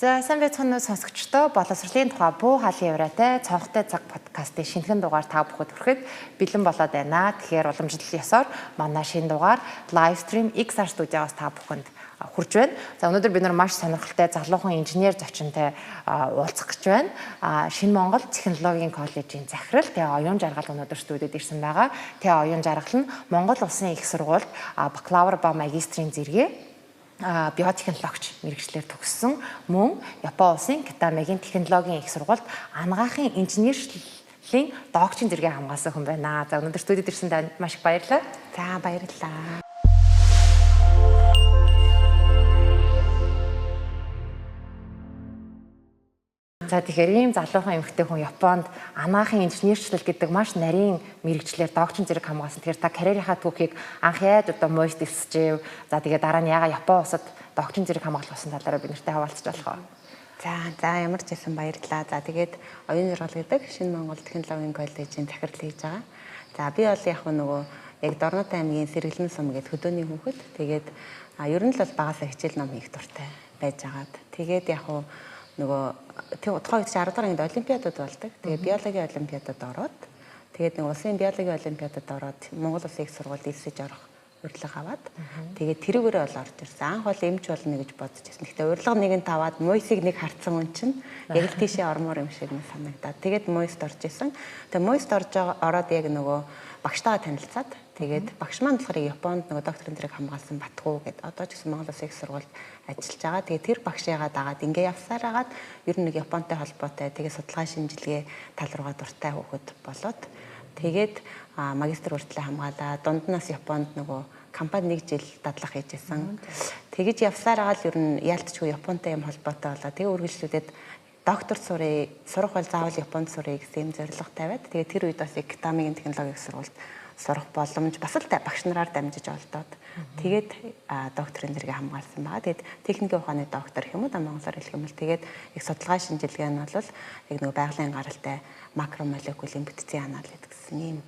За сайн байцгаана уу сонсогчдоо боловсролын тухай буу хаалын явраатай цонхтой цаг подкастын шинэхэн дугаар та бүхэнд хүрэхэд бэлэн болоод байна. Тэгэхээр уламжлал ёсоор манай шинэ дугаар livestream XR студиогоос та бүхэнд хүрж байна. За өнөөдөр бид нар маш сонирхолтой залуухан инженер зочинтой уулзах гэж байна. Шинэ Монгол технологийн коллежийн захирал Тэ Оюун Жаргал өнөөдөр студид ирсэн байгаа. Тэ Оюун Жаргал нь Монгол Улсын их сургуульд бакалавр ба магистрийн зэрэгээ биотехнологич мэргэжлэр төгссөн мөн Япон улсын Китамигийн технологийн их сургуульд анагаахын инженерийн докторийн зэрэгээ хамгаалсан хүн байна. За өнөөдөр студид ирсэнд маш их баярлалаа. За баярлалаа. За тэгэхээр ийм залуухан эмэгтэй хүн Японд анагаахын инженерчлэл гэдэг маш нарийн мэргэжлэр докторийн зэрэг хамгаалсан. Тэгэхээр та карьерийнхаа түүхийг анх яаж мууж дэвсжээв. За тэгээд дараа нь яагаад Япон улсад докторийн зэрэг хамгаалах болсон талаараа бид нартай хаваалцж болох уу? За ямар ч хэлсэн баярлалаа. За тэгээд Оюун Жаргал гэдэг Шинэ Монгол технологийн коллежийн захирал хийж байгаа. За би бол яг нөгөө яг Дорнотой аймгийн Сэргэлэн сум гэдэг хөдөөний хүүхэд. Тэгээд ер нь л бол багасаа хичээл ном хийх дуртай байж агаад. Тэгээд яг нөгөө тухайн үед 10 дахь ангид олимпиадад болдог. Тэгээд биологийн олимпиадад ороод тэгээд нэг улсын биологийн олимпиадад ороод Монгол Улсын их сургуульд элсэж орох урилга аваад тэгээд тэрүүгээрээ бол орж ирсэн. Анх бол эмч болно гэж бодож ирсэн. Гэхдээ урилга нэгэнд аваад муйсыг нэг харцсан хүн чинь яг л тийшээ ормоор юм шиг санагдаад. Тэгээд муйст орж ирсэн. Тэгээд муйст ороод яг нөгөө багштайгаа танилцаад тэгээд багш маань болохоор Японд нөгөө докторийн зэрэг хамгаалсан Батгуу гэдэг одоо ч гэсэн Монгол Улсын их сургуульд ажиллаж байгаа. Тэгээд тэр багшигаа дагаад ингээ явсаар агаад ер нь нэг Японтой холбоотой тэгээд судалгаа шинжилгээ тал руугаа дуртай хүүхэд болоод тэгээд магистр хүртэл хамгаалаа. Дунднаас Японд нөгөө компани 1 жил дадлах хийжсэн. Тэгэж явсаар агаад ер нь яалтчгүй Японтой юм холбоотой болоо. Тэгээ үргэлжлүүлээд доктор сурах бол заавал Японд сурах гэсэн зорилго тавиад тэгээд тэр үед бас Китамигийн технологийн сургуульд сурах боломж бас л багш нараар дамжиж олдоод тэгээд докторийн зэрэгээ хамгаалсан байгаа. Тэгээд техникийн ухааны доктор гэх юм уу монголоор хэлэх юм бол тэгээд их судалгаа шинжилгээ нь бол яг нөгөө байгалийн гаралтай макромолекулын бүтцийн анализ гэсэн ийм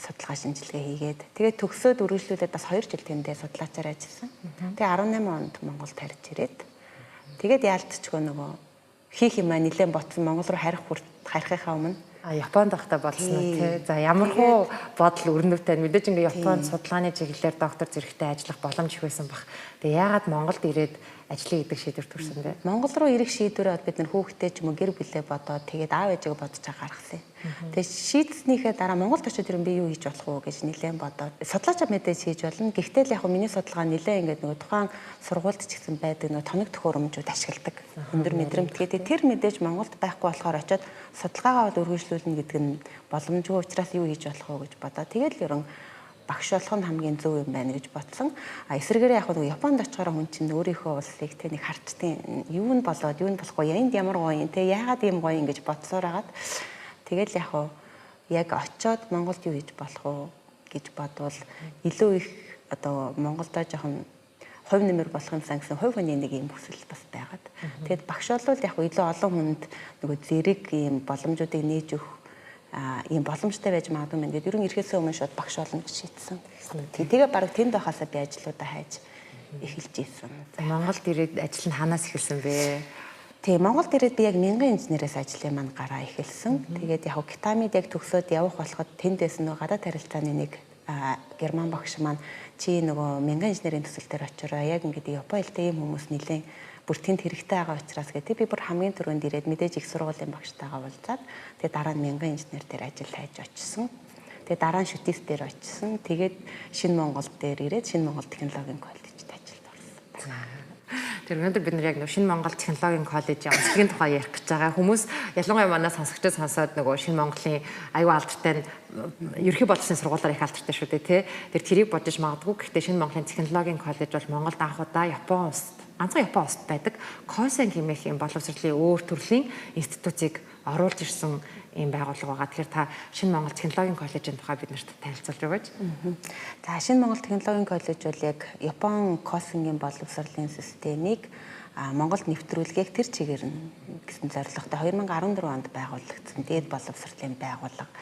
судалгаа шинжилгээ хийгээд тэгээд төгсөөд үргэлжлүүлээд бас 2 жил тэндээ судлаачаар ажилласан. Тэгээд 18 онд Монголд харж ирээд тэгээд яалтчгүй нөгөө хийх юм нэлээд ботсон Монгол руу харихынхаа өмнө Японд байхдаа болсон уу те. За ямархуу бодол өрнөтэй мэдээж ингээ Японд судалгааны чиглэлээр доктор зэрэгтэй ажиллах боломж их байсан баг. Тэгээ яагаад Монголд ирээд ажлын гэдэг шийдвэр төрсөн бэ? Монгол руу ирэх шийдвэрээ бид нэр хүүхдээ ч юм уу гэр бүлээ бодоод тэгээд аав ээжигээ бодож гаргасан. Тэгээд шийдснийхээ дараа Монголд очиод ирэн би юу хийж болох вэ гэж нэлээд бодоод судлаачаа мэдээж хийж болно. Гэхдээ л яг миний судалгаа нэлээд ингээд нөгөө тухайн сургуульд ч гэсэн байдаг нөгөө тоног төхөөрөмжүүд ашигладаг. Өндөр мэдрэмт гэдэг тэр мэдээж Монголд байхгүй болохоор очиод судалгаагаа үргэлжлүүлнэ гэдэг нь боломжгүй учраас юу хийж болох вэ гэж бодоод тэгээд л ерөн багш болох нь хамгийн зөв юм байна гэж бодсон. Эсвэргээрээ яг нөгөө Японд очихоор хүн чинь өөрийнхөө улсыг тэ нэг харцдیں۔ Юу нь болоод юу нь болохгүй энд ямар гоё юм тэ яагаад ийм гоё юм гэж бодсоор хагаад тэгэл яг очиод Монголд юу хийж болох вэ гэж бодвол илүү их одоо Монголдоо жоохон хувь нэмэр болох юмсан гэсэн хувь хүний нэг юм хүсэл бас байгаад. Тэгэд багш бол яг илүү олон хүнд нөгөө зэрэг ийм боломжуудыг нээж өгөх ийм боломжтой байж магадгүй юм. Ингээд ерөн ирэхээс өмнө шууд багш болно гэж шийдсэн. Тэгээ баг тэнд байхасаа би ажлуудаа хайж эхэлж ийсэн. Монголд ирээд ажил нь ханаас эхэлсэн бэ? Тэгээ Монголд ирээд би яг мянган инженерээс ажлын маань гараа эхэлсэн. Тэгээд яг Китамид яг төгсөөд явах болоход тэндээс нөгөө гадаад харилцааны нэг герман багш маань чи нөгөө мянган инженерийн төсөлтөөр очироо яг ингээд Япон хэлтэй ийм хүмүүс нэлээд бүр тэнд хэрэгтэй байгаа учраас гэдэг би бүр хамгийн түрүүнд ирээд мэдээж их сургуулийн багштайгаа уулзаад тэгээд дараа нь мянган инженер дээр ажил хайж очсон. Тэгээд дараа нь шүтээс дээр очсон. Тэгээд Шинэ Монгол дээр ирээд Шинэ Монгол технологийн коллежид ажилд орсон. Тэр өнөөдөр бид нар яг Шинэ Монгол технологийн коллежийн онцлогийн тухай ярих гэж байгаа. Хүмүүс ялангуяа манай сонсогчдод сонсоод нөгөө Шинэ Монголын аюу алдартай ерхий бодлогын сургуулиар их алдартай шүү дээ тий. Тэр тэрийг бодож магадгүй. Гэхдээ Шинэ Монголын технологийн коллеж бол Монголд анх удаа Япон улсад ганцхан Япон улсад байдаг Койсен хэмээх юм боловсролын өөр төрлийн институцийг оруулж ирсэн ийм байгууллага байгаа. Тэгэхээр та Шинэ Монгол технологийн коллежийн тухай бид нарт танилцуулж өгөөч. За Шинэ Монгол технологийн коллеж бол яг Япон Койсенгийн боловсролын системийг Монголд нэвтрүүлгээх тэр чигээр нь гэсэн зорилготой 2014 онд байгуулагдсан дээд боловсролын байгууллага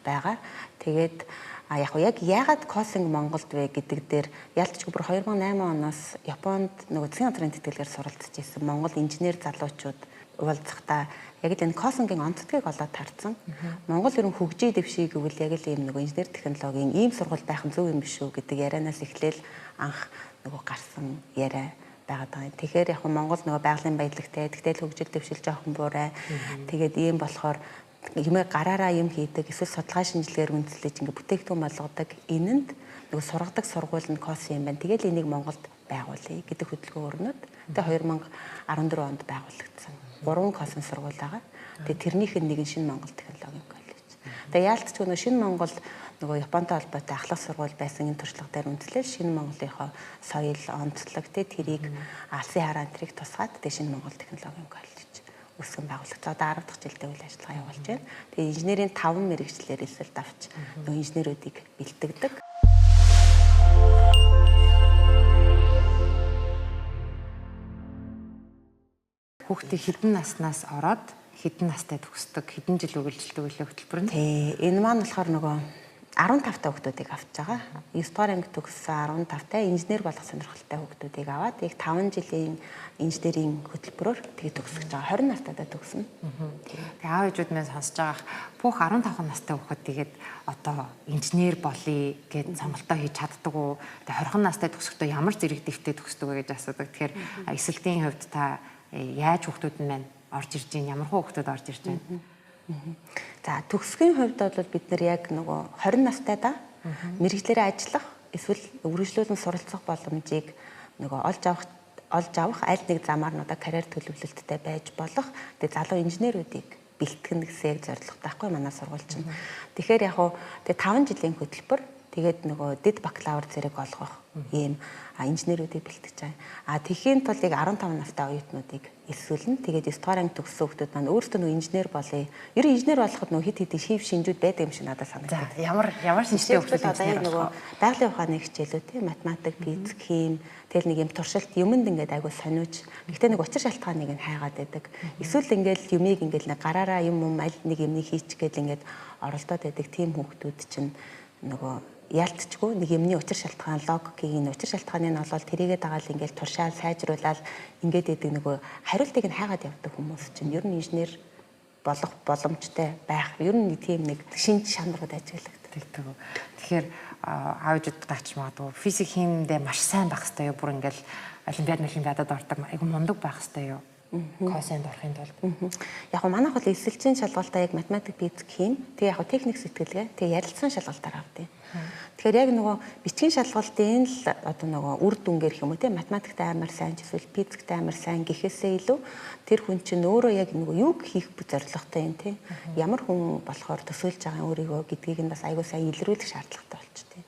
байгаа. Тэгээд Яг яагаад Косинг Монголд вэ гэдэг дээр яалтчгүй бүр 2008 оноос Японд нөгөө засгийн газрын тэтгэлгээр суралцж ирсэн Монгол инженер залуучууд уулзахдаа яг л энэ Косингийн онцлогийг олоод харсан. Монгол ер нь хөгжиж дэвшиг гэвэл яг л ийм нөгөө инженер технологийн ийм сургууль байх нь зөв юм биш үү гэдэг ярианаас эхлээл анх нөгөө гарсан яриа байгаад байгаа. Тэгэхээр яг Монгол нөгөө байгалийн баялагтай, тэгтэл хөгжил дэвшил жоохон буурай. Тэгээд ийм болохоор юмээ гараараа юм хийдэг, эсвэл судалгаа шинжилгээр үндэслэж ингээ бүтээгдэхүүн болгодог. Энэнд нөгөө сургадаг сургууль нь КОС юм байна. Тэгэл энийг Монголд байгуулъя гэдэг хөтөлбөр өрнөд. Тэгээ 2014 онд байгуулагдсан. 3 КОС-ын сургууль байгаа. Тэгээ тэрнийх нь нэг нь Шинэ Монгол технологийн коллеж. Тэгээ яалтчгүй нөгөө Шинэ Монгол нөгөө Японтой холбоотой ахлах сургууль байсан энэ туршлага дээр үндэслэл Шинэ Монголынхоо соёл, онцлог тэрийг алсын хараа энтрийг тусгаад тэгээ Шинэ Монгол технологийн коллеж үүсгэн байгуулагдсан. Одоо 10 дахь жилдээ үйл ажиллагаа явуулж байна. Тэгээ инженерийн 5 мэрэгчлэр эсэл давч нөгөө инженеруудыг бэлтгэдэг. Хүүхдийн хэдэн наснаас ороод хэдэн настай төгсдөг, хэдэн жил үргэлжилдэг үлээ хөтөлбөр нь? Тий, энэ маань болохоор нөгөө 15 та хүүхдүүдийг авч байгаа. 9 дугаар анги төгссөн 15 та инженер болох сонирхолтой хүүхдүүдийг аваад яг 5 жилийн инженерийн хөтөлбөрөөр тэгээ төгсөж байгаа. 20 настайдаа төгснө. Тэгээ аав ээжүүд маань сонсож байгаа бүх 15 настай хүүхэд тэгээд одоо инженер болъё гэж сонголтоо хийж чаддаг уу? Тэгээ 20 настай төгсөхдөө ямар зэрэг дэвтээ төгсдөг вэ гэж асуудаг. Тэгэхээр эсэлтийн хувьд та яаж хүүхдүүд нь маань орж ирж байна? Ямар хүүхдүүд орж ирж байна? За төгсгийн хувьд бол бид нар яг нөгөө 20 настайдаа мэрэгчлэрээ ажиллах эсвэл үргэлжлүүлэн суралцах боломжийг нөгөө олж авах аль нэг замаар нь одоо карьер төлөвлөлттэй байж болох тэгээ залуу инженеруудыг бэлтгэн гэсэн яг зорилготой байхгүй манай сургууль чинь. Тэгэхээр яг хуу тэгээ 5 жилийн хөтөлбөр тэгээд нөгөө дэд бакалавр зэрэг олгох ийм инженеруудыг бэлтгэж байгаа. Тэхийн тулд яг 15 настай оюутнуудыг эсвэлнэ. Тэгээд 9 дугаар анги төгссөн хүмүүс маань өөрсдөө нөгөө инженер болъё. Ер нь инженер болоход нөгөө хит шив шинжүүд байдаг юм шиг надад санагдав. Ямар шинжтэй хүмүүс одоо яг нөгөө байгалийн ухааны хичээлүүд тийм математик, физик, хим тэгэл нэг юм туршилт юмд ингээд айгуу сониуч. Гэхдээ нэг учир шалтгааныг нь хайгаад байдаг. Эсвэл ингээд юмыг ингээд нэг гараараа юм аль нэг юмыг хийчихгээд ингээд оролдоод байдаг тийм хүмүүс чинь нөгөө яалтчгүй нэг юмны учир шалтгаан логикийн учир шалтгааны нь болол тэрийгээ дагаал ингээл туршаал сайжруулаад ингээд идэг нөгөө хариултыг нь хайгаад явдаг хүмүүс чинь ер нь инженер болох боломжтой байх. Ер нь тийм нэг шинж шанарууд ажиглагддаг. Тэгэхээр аавчууд дач магадгүй физик химдээ маш сайн байх хэрэгтэй юу? Бүр ингээл олимпиадад ордог айгу мундаг байх хэрэгтэй юу? Косинд орохын тулд. Яг нь манайх бол эсэлчийн шалгалтаа яг математик, физик, хим. Тэгээ яг техник сэтгэлгээ, тэгээ ярилцсан шалгалтаар авдیں۔ Тэгэхээр яг нөгөө бичгийн шалгалтын л одоо нөгөө үр дүнгээр гэх юм уу те математикт амар сайн эсвэл физикт амар сайн гэхээсээ илүү тэр хүн чинь өөрөө яг нөгөө юу хийх зорилготой юм те. Ямар хүн болохоор төсөөлж байгаа өөрийгөө гэдгийг нь бас аягүй сайн илрүүлэх шаардлагатай болчтой.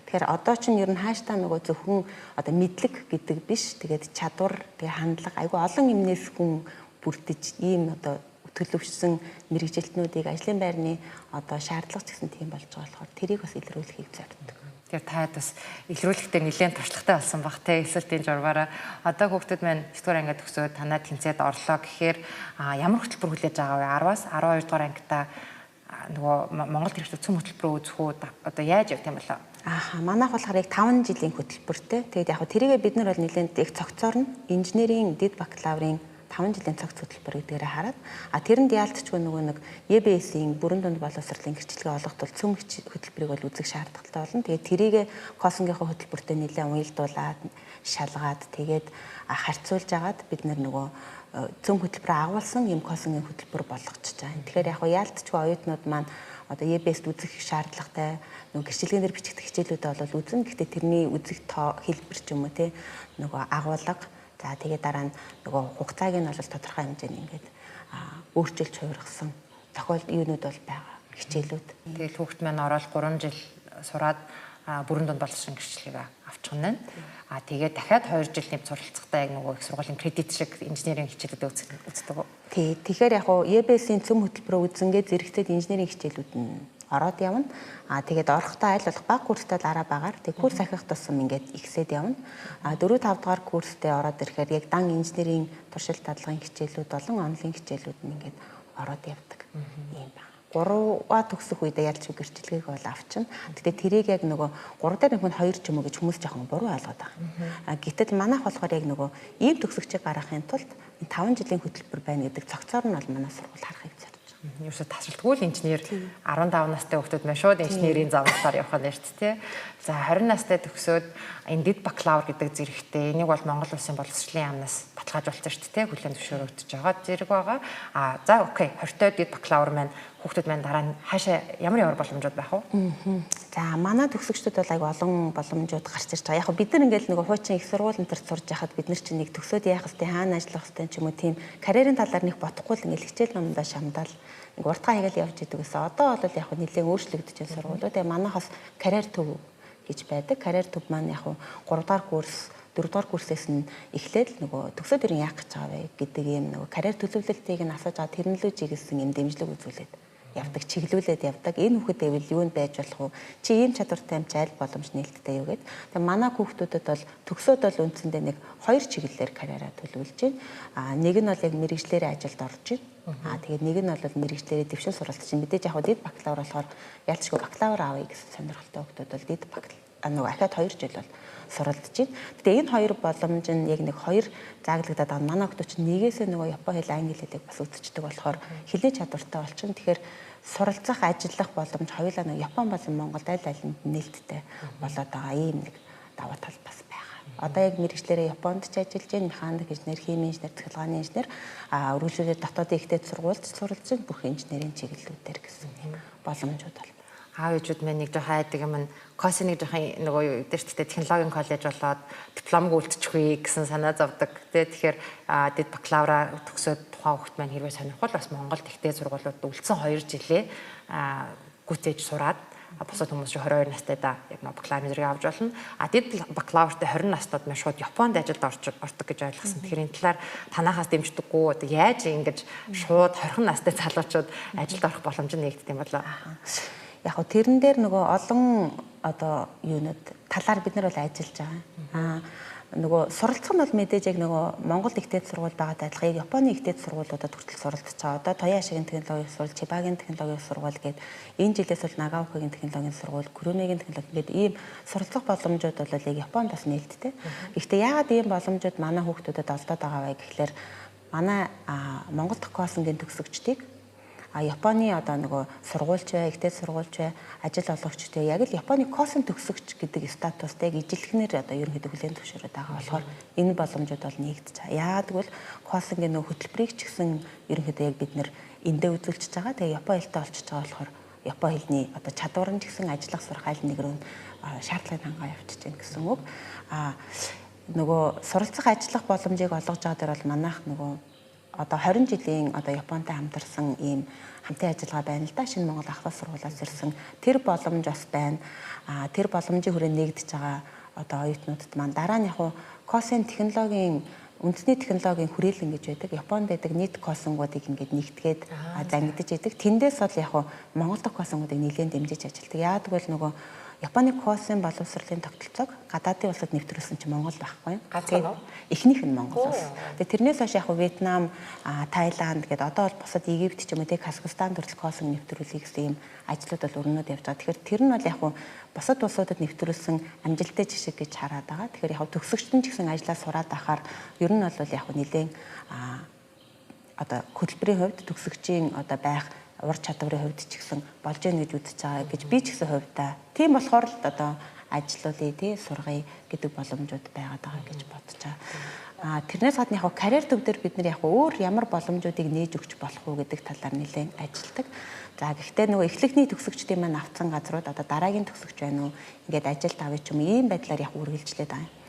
Тэгэхээр одоо чинь ер нь хааштай нөгөө зөвхөн одоо мэдлэг гэдэг биш тэгээд чадвар тэгээд хандлага аягүй олон юмнээс хүн бүрдэж ийм одоо төлөвшсөн мэрэгжилтнүүдийг ажлын байрны одоо шаардлага гэсэн тийм болж байгаа болохоор тэрийг бас илрүүлэхийг зорддог. Тэгэхээр та бас илрүүлэхдээ нэлээд туршлагатай болсон баг те эсэлтийн жургаараа одоо хүүхдүүд маань 9 дугаар ангид төгсөөд танаа тэнцээд орлоо гэхээр ямар хөтөлбөр хүлээж байгаа вэ? 10-аас 12 дугаар ангидаа нөгөө Монгол хэрэгт цөм хөтөлбөрөө үзэх үү? Одоо яаж явах юм болоо? Манайх болохоор яг 5 жилийн хөтөлбөртэй. Тэгээд яг тэрийгээ бид нар бол нэлээд их цогцоор нь инженерийн дэд бакалаврын 5 жилийн цогц хөтөлбөр гэдгээрээ хараад тэрэнд яалтчгүй нөгөө нэг EBS-ийн бүрэн дунд боловсролын гэрчлэгээ олгох тул цөм хөтөлбөрийг бол үзэх шаардлагатай болно. Тэгээд тэрийгээ Косингийнхоо хөтөлбөртэй нэлээд уялдуулаад шалгаад тэгээд харьцуулж агаад бид нар нөгөө цөм хөтөлбөрөө агуулсан юм Косингийн хөтөлбөр болгочихж байгаа. Тэгэхээр яг яалтчгүй оюутнууд маань одоо EBS-д үзэх шаардлагатай нөгөө гэрчлэгэн дээр бичигдэх хичээлүүдээ бол үзэн. Гэхдээ тэрний үзэх тоо хэлбэр ч юм уу те нөгөө агуулга. За тэгээд дараа нь нөгөө хугацааг нь бол тодорхой хэмжээнд ингээд өөрчилж хувиргасан тохиолдол юунууд бол байгаа хичээлүүд. Тэгээд хүүхд маань ороод 3 жил сураад бүрэн дунд боловсролын гэрчлэгээ авчих нь. Тэгээд дахиад 2 жил нэвт суралцахтаа яг нөгөө их сургуулийн кредит шиг инженерийн хичээлүүд үздэг үү? Тий. Тэгэхээр яг нь EBS-ийн цөм хөтөлбөрөө үзэнгээд зэрэгцээд инженерийн хичээлүүд нь ороод явна. Тэгээд орохдоо аль болох бага курстай л араа багаар тэг курс ахих тусам ингээд ихсээд явна. 4-5 дугаар курстэй ороод ирэхээр яг дан инженерийн туршилт дадлагын хичээлүүд болон онлайн хичээлүүд нь ингээд ороод явдаг юм байна. 3-аа төгсөх үедээ ялч гэрчлэгийг бол авчна. Гэтэ тэрийг яг нөгөө 3 дээр нэг нь 2 ч юм уу гэж хүмүүс жоохон буруу ойлгоод байгаа. Гэтэл манайх болохоор яг нөгөө ийм төгсөгчийг гаргахын тулд 5 жилийн хөтөлбөр байна гэдэг цогцоор нь бол манай сургууль харахыг зорж байна. Юусе тасралтгүй л инженер 15 настай хүүхдүүд маань шууд инженерийн заавараар явах нь шүү дээ. За 20 настай төгсөөд энэ дэд бакалавр гэдэг зэрэгтэй энийг бол Монгол Улсын боловсролын яамнаас баталгаажуулсан шүү дээ. Хүлээн зөвшөөрөгдөж байгаа зэрэг байгаа. За окей 20-той дэд бакалавр маань хүүхдүүд маань дараа нь хаашаа ямар боломжууд байх вэ? За манай төгсөгчдүүд бол аяг олон боломжууд гарч ирж байгаа. Яг бид нар ингээл нөгөө хуучин их сургуулийн дээр сурж байхад бид нар чинь нэг төгсөөд яах вэ? Хаана ажиллах вэ ч юм уу тийм карьерийн талаар нэг бодохгүй л ингээл хичээл номдоо шамдаал нэг уртгаа хийгээл явж идэг гэсэн. Одоо бол яг нэлээд өөрчлөгдөж байгаа сургуулиуд. Тэгээ манайхаас карьер төв гэж байдаг. Карьер төв маань яг 3 дахь курс 4 дугаар курсээс нь эхлээд нөгөө төгсөөд ирэн яах гэж байгаа вэ гэдэг ийм нөгөө карьер төлөвлөлтийг нь асууж байгаа тэрнлүүжийг гэсэн ийм дэмжлэг үзүүлээд явдаг, чиглүүлээд явдаг. Энэ хүүхэд байвал юунд байж болох вэ? Чи ийм чадвартай юм чи аль боломж нээлттэй юу гэд. Тэгээ манай хүүхдүүдэд бол төгсөөд бол үндсэндээ нэг 2 чиглэлээр карьераа төлөвлөж байна. Нэг нь бол яг мэрэгчлэрээ ажилд орж байна. Тэгээд нэг нь бол мэрэгчлэрээ дэвшин суралцж байна. Мэдээж яг дэд бакалавр болохоор ялчгүй бакалавр авъя гэсэн сонирхолтой хүүхдүүд бол дэд нөгөө ахаад 2 жил бол суралцж байна. Гэтэ энэ 2 боломж нь яг нэг 2 зааглагдаад байгаа. Манай хүүхдүүд чинь нэгээс нөгөө Японы хэл, англи хэлийг бас үзчихдэг болохоор хэлний чадвартай болчихно. Тэгэхээр суралцах, ажиллах боломж хоёулаа нөгөө Япон болон Монголд аль алинд нээлттэй болоод байгаа ийм нэг даваа тал бас байгаа. Одоо яг мэрэгчлэрээ Японд ч ажиллаж байна. Механик инженер, химийн инженер, цахилгааны инженер, үргэлжлүүлээд дотоодын ихтэй сургуульд суралцж байна. Бүх инженерийн чиглэлүүдээр гэсэн юм боломжууд бол аав ээжүүд маань нэг жоохон айдаг юм коси нэг жоохон нөгөө дээрчтэй технологийн коллеж болоод дипломг үлдчихвээ гэсэн санаа зовдөг. Тэгэхээр дэд бакалавра төгсөөд тухайн хүүхд маань хэрвээ сонирхвол бас Монголд ихтэй сургуулиуд үлдсэн 2 жилээ гүтээж сураад босоод хүмүүс 22 настай да яг бакалаврын зэрэг авч болно. Дэд бакалавртай 20 настайд маань шууд Японд ажилд ордог гэж ойлгосон. Тэгэхээр энэ талаар танахаас дэмждэггүй яаж ингэж шууд 20 настай залуучууд ажилд орох боломж нэгддэг юм болоо. Яг хөө тэрэн дээр нөгөө олон одоо юунууд талаар бид нар бол ажиллаж байгаа. Нөгөө суралцах нь бол мэдээж яг нөгөө Монгол ихтэй сургууль байгаатай адилхан Японы ихтэй сургуулиудад хүртэл суралцж байгаа. Одоо Тояшигийн технологийн сургууль, Чибагийн технологийн сургууль гээд энэ жилээс бол Нагаокигийн технологийн сургууль, Күрэмигийн технологи гээд ийм суралцах боломжууд бол яг Японд бас нээлттэй. Гэхдээ яагаад ийм боломжууд манай хүүхдүүдэд олдоод байгаа вэ гэхлээр манай Монгол дахь косингийн төгсөгчдийг Японы одоо нөгөө сургуульч бай, ихтэй сургуульч бай, ажил олгогчтой яг л Японы косин төгсөгч гэдэг статустай ижилхнэр одоо ерөнхийдөө хүлээн зөвшөөрөд байгаа болохоор энэ боломжууд бол нэгдэж байгаа. Яагаад гэвэл косингийн нөгөө хөтөлбөрийг ч гэсэн ерөнхийдөө яг бид нэр эндээ үзүүлчихэж байгаа. Тэгээ Японы хэлтэй олчиж байгаа болохоор Японы хэлний одоо чадвар нь ч гэсэн ажиллах сурах аль нэг рүү шаардлагыг хангаа явуулчихж байна гэсэн үг. Нөгөө суралцах ажиллах боломжийг олгож байгаа дээр бол манайх нөгөө одоо 20 жилийн одоо Японтай хамтарсан ийм хамтын ажиллагаа байна л да. Шинэ Монгол ахлах сургуулиас ирсэн тэр боломж бас байна. Тэр боломжийн хүрээнд нэгдэж байгаа одоо оюутнуудад маань дараа нь яг косин технологийн үндэсний технологийн хүрээлэн гэж байдаг. Японд байдаг нийт косингуудыг ингээд нэгтгээд зангидж идэг. Тэндээс бол яг Монгол дахь косингуудыг нэлээд дэмжиж ажилладаг. Яагаад гэвэл нөгөө Японы косин боловсролын тогтолцоог гадаадын улсад нэвтрүүлсэн чинь Монгол байхгүй. Эхнийх нь Монгол улс. Тэгээ тэрнээс хойш яг Вьетнам, Таиланд гэдэг одоо бол босод Египт ч юм уу Казахстан төрөл косин нэвтрүүлэх гэсэн юм ажлууд бол өрнөд явж байгаа. Тэгэхээр тэр нь бол яг босод улсуудад нэвтрүүлсэн амжилттай жишээ гэж хараад байгаа. Тэгэхээр яг төгсөгчдөн ч гэсэн ажлаа сураад ахаар ер нь бол яг нэлээд одоо хөтөлбөрийн хувьд төгсөгчийн одоо байх ур чадварын хувьд ч гэсэн болж ийн гэж үзэж байгаа гэж би ч гэсэн хувьдаа. Тийм болохоор л одоо ажиллаулъя тий сургая гэдэг боломжууд байгаад байгаа гэж бодож байгаа. Тэрнээс гадна яг карьер төв дээр бид нар яг өөр ямар боломжуудыг нээж өгч болох уу гэдэг талаар нэлээд ажилтдаг. За гэхдээ нөгөө эхлэхний төгсөгчдийн маань авцсан газрууд одоо дараагийн төгсөгч байна уу ингээд ажилд авъя ч юм ийм байдлаар яг үргэлжлээд байгаа юм.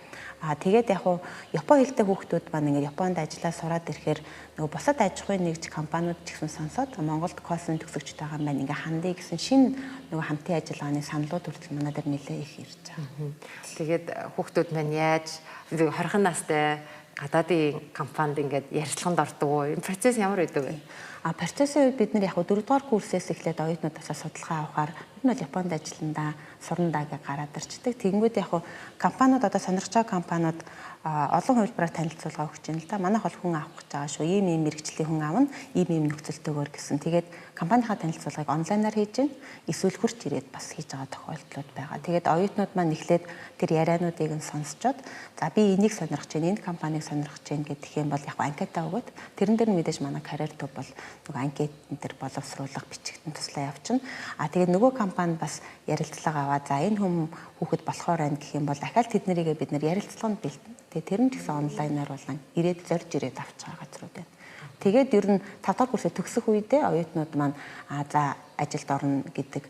Тэгээд яг Японы хэлтэй хүүхдүүд маань ингээд Японд ажиллаа сураад ирэхээр нөгөө бусад аж ахуйн нэгж компаниуд ч гэсэн сонсоод Монголд косин төгсөгчтэй байгаа маань ингээд хандъя гэсэн шинэ нөгөө хамтын ажиллагааны саналууд хүртэл манай дээр нэлээд их ирж байгаа. Тэгээд хүүхдүүд маань яаж 20 настай гадаадын компанид ингээд ярилцлаганд ордог уу? Энэ процесс ямар байдаг вэ? Процессын үед бид нар яг 4-р курсээс эхлээд оюутнуудаас судалгаа авахаар энэ бол Японд ажилландаа, сурандаа гэж гараад ирчдэг. Тэгэнгүүт яг компаниуд одоо сонирхож байгаа компаниуд олон хувилбараар танилцуулга өгч байна л да. Манайх бол хүн авах гэж байгаа шүү. Ийм мэрэгжлийн хүн аавна, ийм нөхцөлтэйгээр гэсэн. Тэгээд компанийнхаа танилцуулгыг онлайнаар хийж байна. Эсвэл хурц ирээд бас хийж байгаа тохиолдлууд байгаа. Тэгээд оюутнууд маань эхлээд тэр яриануудыг нь сонсчоод за би энийг сонирхож байна, энэ компанийг сонирхож байна гэдэг юм бол яг анкетаа өгөөд тэрэн дээр нь мэдээж манай карьер төв бол нөгөө анкет энэ төр боловсруулах бичигтэн туслаа явуулна. Тэгээд нөгөө компани бас ярилцлага аваа. За энэ хүүхэд болохоор байна гэх юм бол дахиад тэднэрийгээ бид нар ярилцлаганд бэлдэнэ. Тэгээд тэр нь ч гэсэн онлайнаар болон зорж ирээд авч байгаа газрууд байна. Тэгээд ер нь 5-р курсээ төгсөх үедээ оюутнууд маань за ажилд орно гэдэг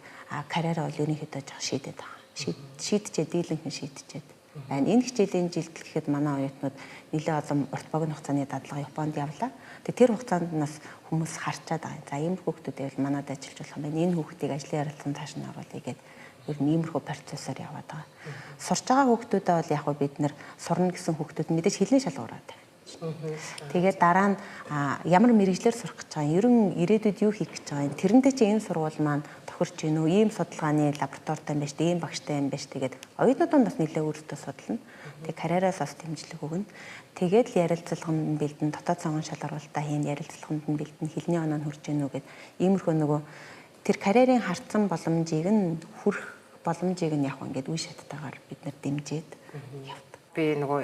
карьераа бол ерөнхийдөө жоо шийдээд байгаа. Шийдчихэд дийлэнхэн шийдчихэд байна. Энэ хичээлийн жилд гэхэд манай оюутнууд нэлээд олон урт богино хугацааны дадлага Японд явлаа. Тэгээд тэр хугацаанд нас хүмүүс харчаад байгаа. За ийм хүүхдүүд бол манад ажиллаж болох юм байна. Энэ хүүхдийг ажлын ярилцсан цааш нь оруулъя гэдэг ер нь иймэрхүү процессор яваад байгаа. Сурч байгаа хүүхдүүдэд бол яг бид нар сурна гэсэн хүүхдүүд мэдээж хэлний шалгуураад байна. Тэгээд дараа нь ямар мэрэгжлэр сурах гэж байгаа юм, ер нь ирээдүйд юу хийх гэж байгаа юм. Тэрэндээ чи энэ сургууль маань тохирч гинүү, ийм судалгааны лабораторитай юм байна шүү дээ, ийм багштай юм байна шүү. Тэгээд оюутнууд бас нэлээд өөрсдөө судлана. Тэгээд карьераас бас дэмжлэг өгнө. Тэгээд л ярилцлаганд бэлдэн, дотоод сонгон шалгаруулалтаа хийн, ярилцлаганд нь бэлдэн, хэлний оноо нь хүрч гинүү гэд иймэрхүү нөгөө тэр карьерийн харцсан боломжийг нь хүрэх боломжийг нь яг ингээд үе шаттайгаар бид нар дэмжиж явдаг. Би нөгөө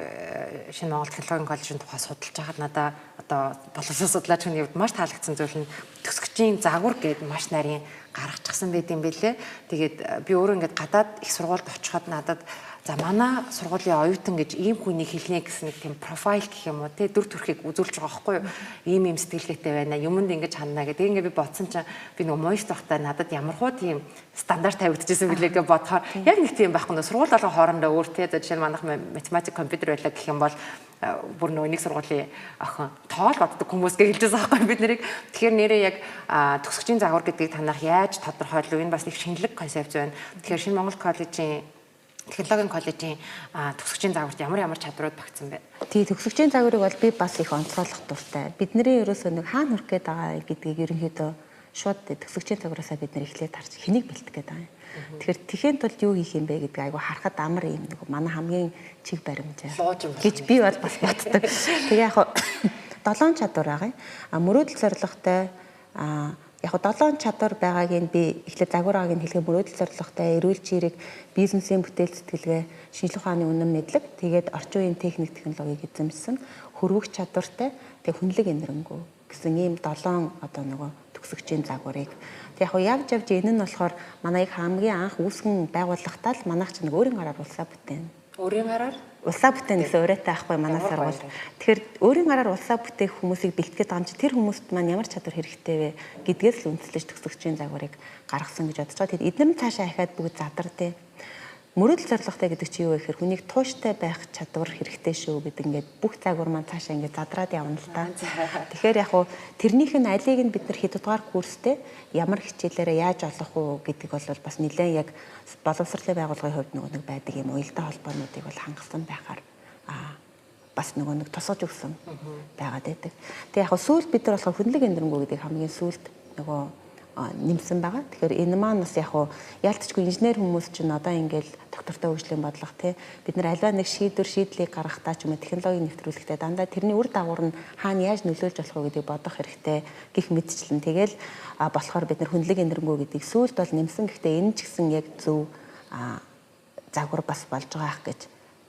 шинэ Монгол технологийн коллежийн тухай судалж байхад надаа одоо боловсрол судлаач хүний хувьд маш таалагдсан зүйл нь төгсгчийн загвар гээд маш нарийн гаргачихсан байт юм бэлээ. Тэгээд би өөрөө ингээд гадаад их сургуульд очиход надад за манай сургуулийн оюутан гэж ийм хүнийг хэлнэ гэсэн нэг тийм профайл гэх юм уу те дүр төрхийг үзүүлж байгаа байхгүй юу? Ийм сэтгэлгээтэй байна. Юмд ингэж хандна гэдэг. Ингээд би бодсон чинь би нөгөө моёст байхдаа надад ямархуу тийм стандарт тавигдчихсан билээ гэж бодохоор яг нэг тийм байхгүй нөө сургууль болгон хоорондоо өөр те жишээ нь манайх математик компьютер байлаа гэх юм бол бүр нөгөө нэг сургуулийн охин тоол боддог хүмүүс гэж хэлжсэн байхгүй бид нарыг. Тэгэхээр нэрээ яг төгсгчийн загвар гэдгийг танах яаж тодорхойлов? Энэ бас их шинэлэг концепц байна. Тэгэхээр шинэ Монгол коллежийн технологийн коллежийн төгсгчийн загварт ямар чадварууд багтсан бэ? Тий, төгсгчийн загварыг бол би бас их онцгойлох дуртай. Бидний ерөөсөө нэг хаана хүрэх гээд байгаа гэдгийг ерөнхийдөө шууд төгсгчийн загвараасаа бид нэр эхлээд харж хэнийг бэлтгэх гээд байгаа юм. Тэгэхээр тэхийн тулд юу хийх юм бэ гэдгийг айгу харахад амар юм нэг манай хамгийн чиг баримжаа гэж би бол бас боддог. Тэгээ яг 7 чадвар байгаа юм. Мөрөөдөл зорилготой яг 7 чадвар байгааг нь би эхлээд загвар байгааг нь хэлгээ мөрөөдөл зорилготой, эрүүл чирэг, бизнесийн бүтээл сэтгэлгээ, шинжлэх ухааны үнэн мэдлэг, тэгээд орчин үеийн техник технологиг эзэмшсэн, хөрвөх чадвартай, тэгээд хүнлэг энэрнгүү гэсэн ийм 7 одоо нөгөө төгсгчийн загварыг яг явж энэ нь болохоор манай их хамгийн анх үүсгэн байгууллагатаа л манайх чинь өөрийн гараар улсаа бүтээн. Өөрийн гараар улсаа бүтээн гэсэн уриатай ахгүй манай сургууль. Тэгэхээр өөрийн гараар улсаа бүтээх хүмүүсийг бэлтгэхэд байгаа юм чи тэр хүмүүст маань ямар чадвар хэрэгтэй вэ гэдгээс л үндэслэж төгсгчийн загварыг гаргасан гэж бодож байгаа. Тэгэхээр эдгээр нь цаашаа ахаад бүгд задардээ. Мөрөөдөл зорилготой гэдэг чинь юу вэ гэхээр хүнийг тууштай байх чадвар хэрэгтэй шүү гэдэг ингээд бүх загвар маань цаашаа ингээд задраад явна л та. Тэгэхээр яг уу тэрнийх нь алийг нь бид нар хэд дугаар курстэй ямар хичээлээрээ яаж олох уу гэдэг бол бас нэлээд яг боловсролын байгууллагын хувьд нэг байдаг юм уялдаа холбоонуудыг бол хангасан байхаар бас нэг тусгаж өгсөн байгаад байдаг. Тэгээ яг сүүлд бид нар болохоор хүнлэг энэрнгүү гэдэг хамгийн сүүлд нэмсэн байгаа. Тэгэхээр энэ маань бас яг яалтчгүй инженер хүмүүс чинь одоо ингээл доктортой хөгжлийн бодлого тий бид нар альва нэг шийдлийг гаргахтаа ч юм уу технологийн нэвтрүүлэхдээ дандаа тэрний үр дагавар нь хаана яаж нөлөөлж болох вэ гэдгийг бодох хэрэгтэй гих мэдчлэн тэгэл болохоор бид нар хүнлэг энэрнгүү гэдгийг сүүлд бол нэмсэн. Гэхдээ энэ ч гэсэн яг зөв загвар бас болж байгаа ах гэж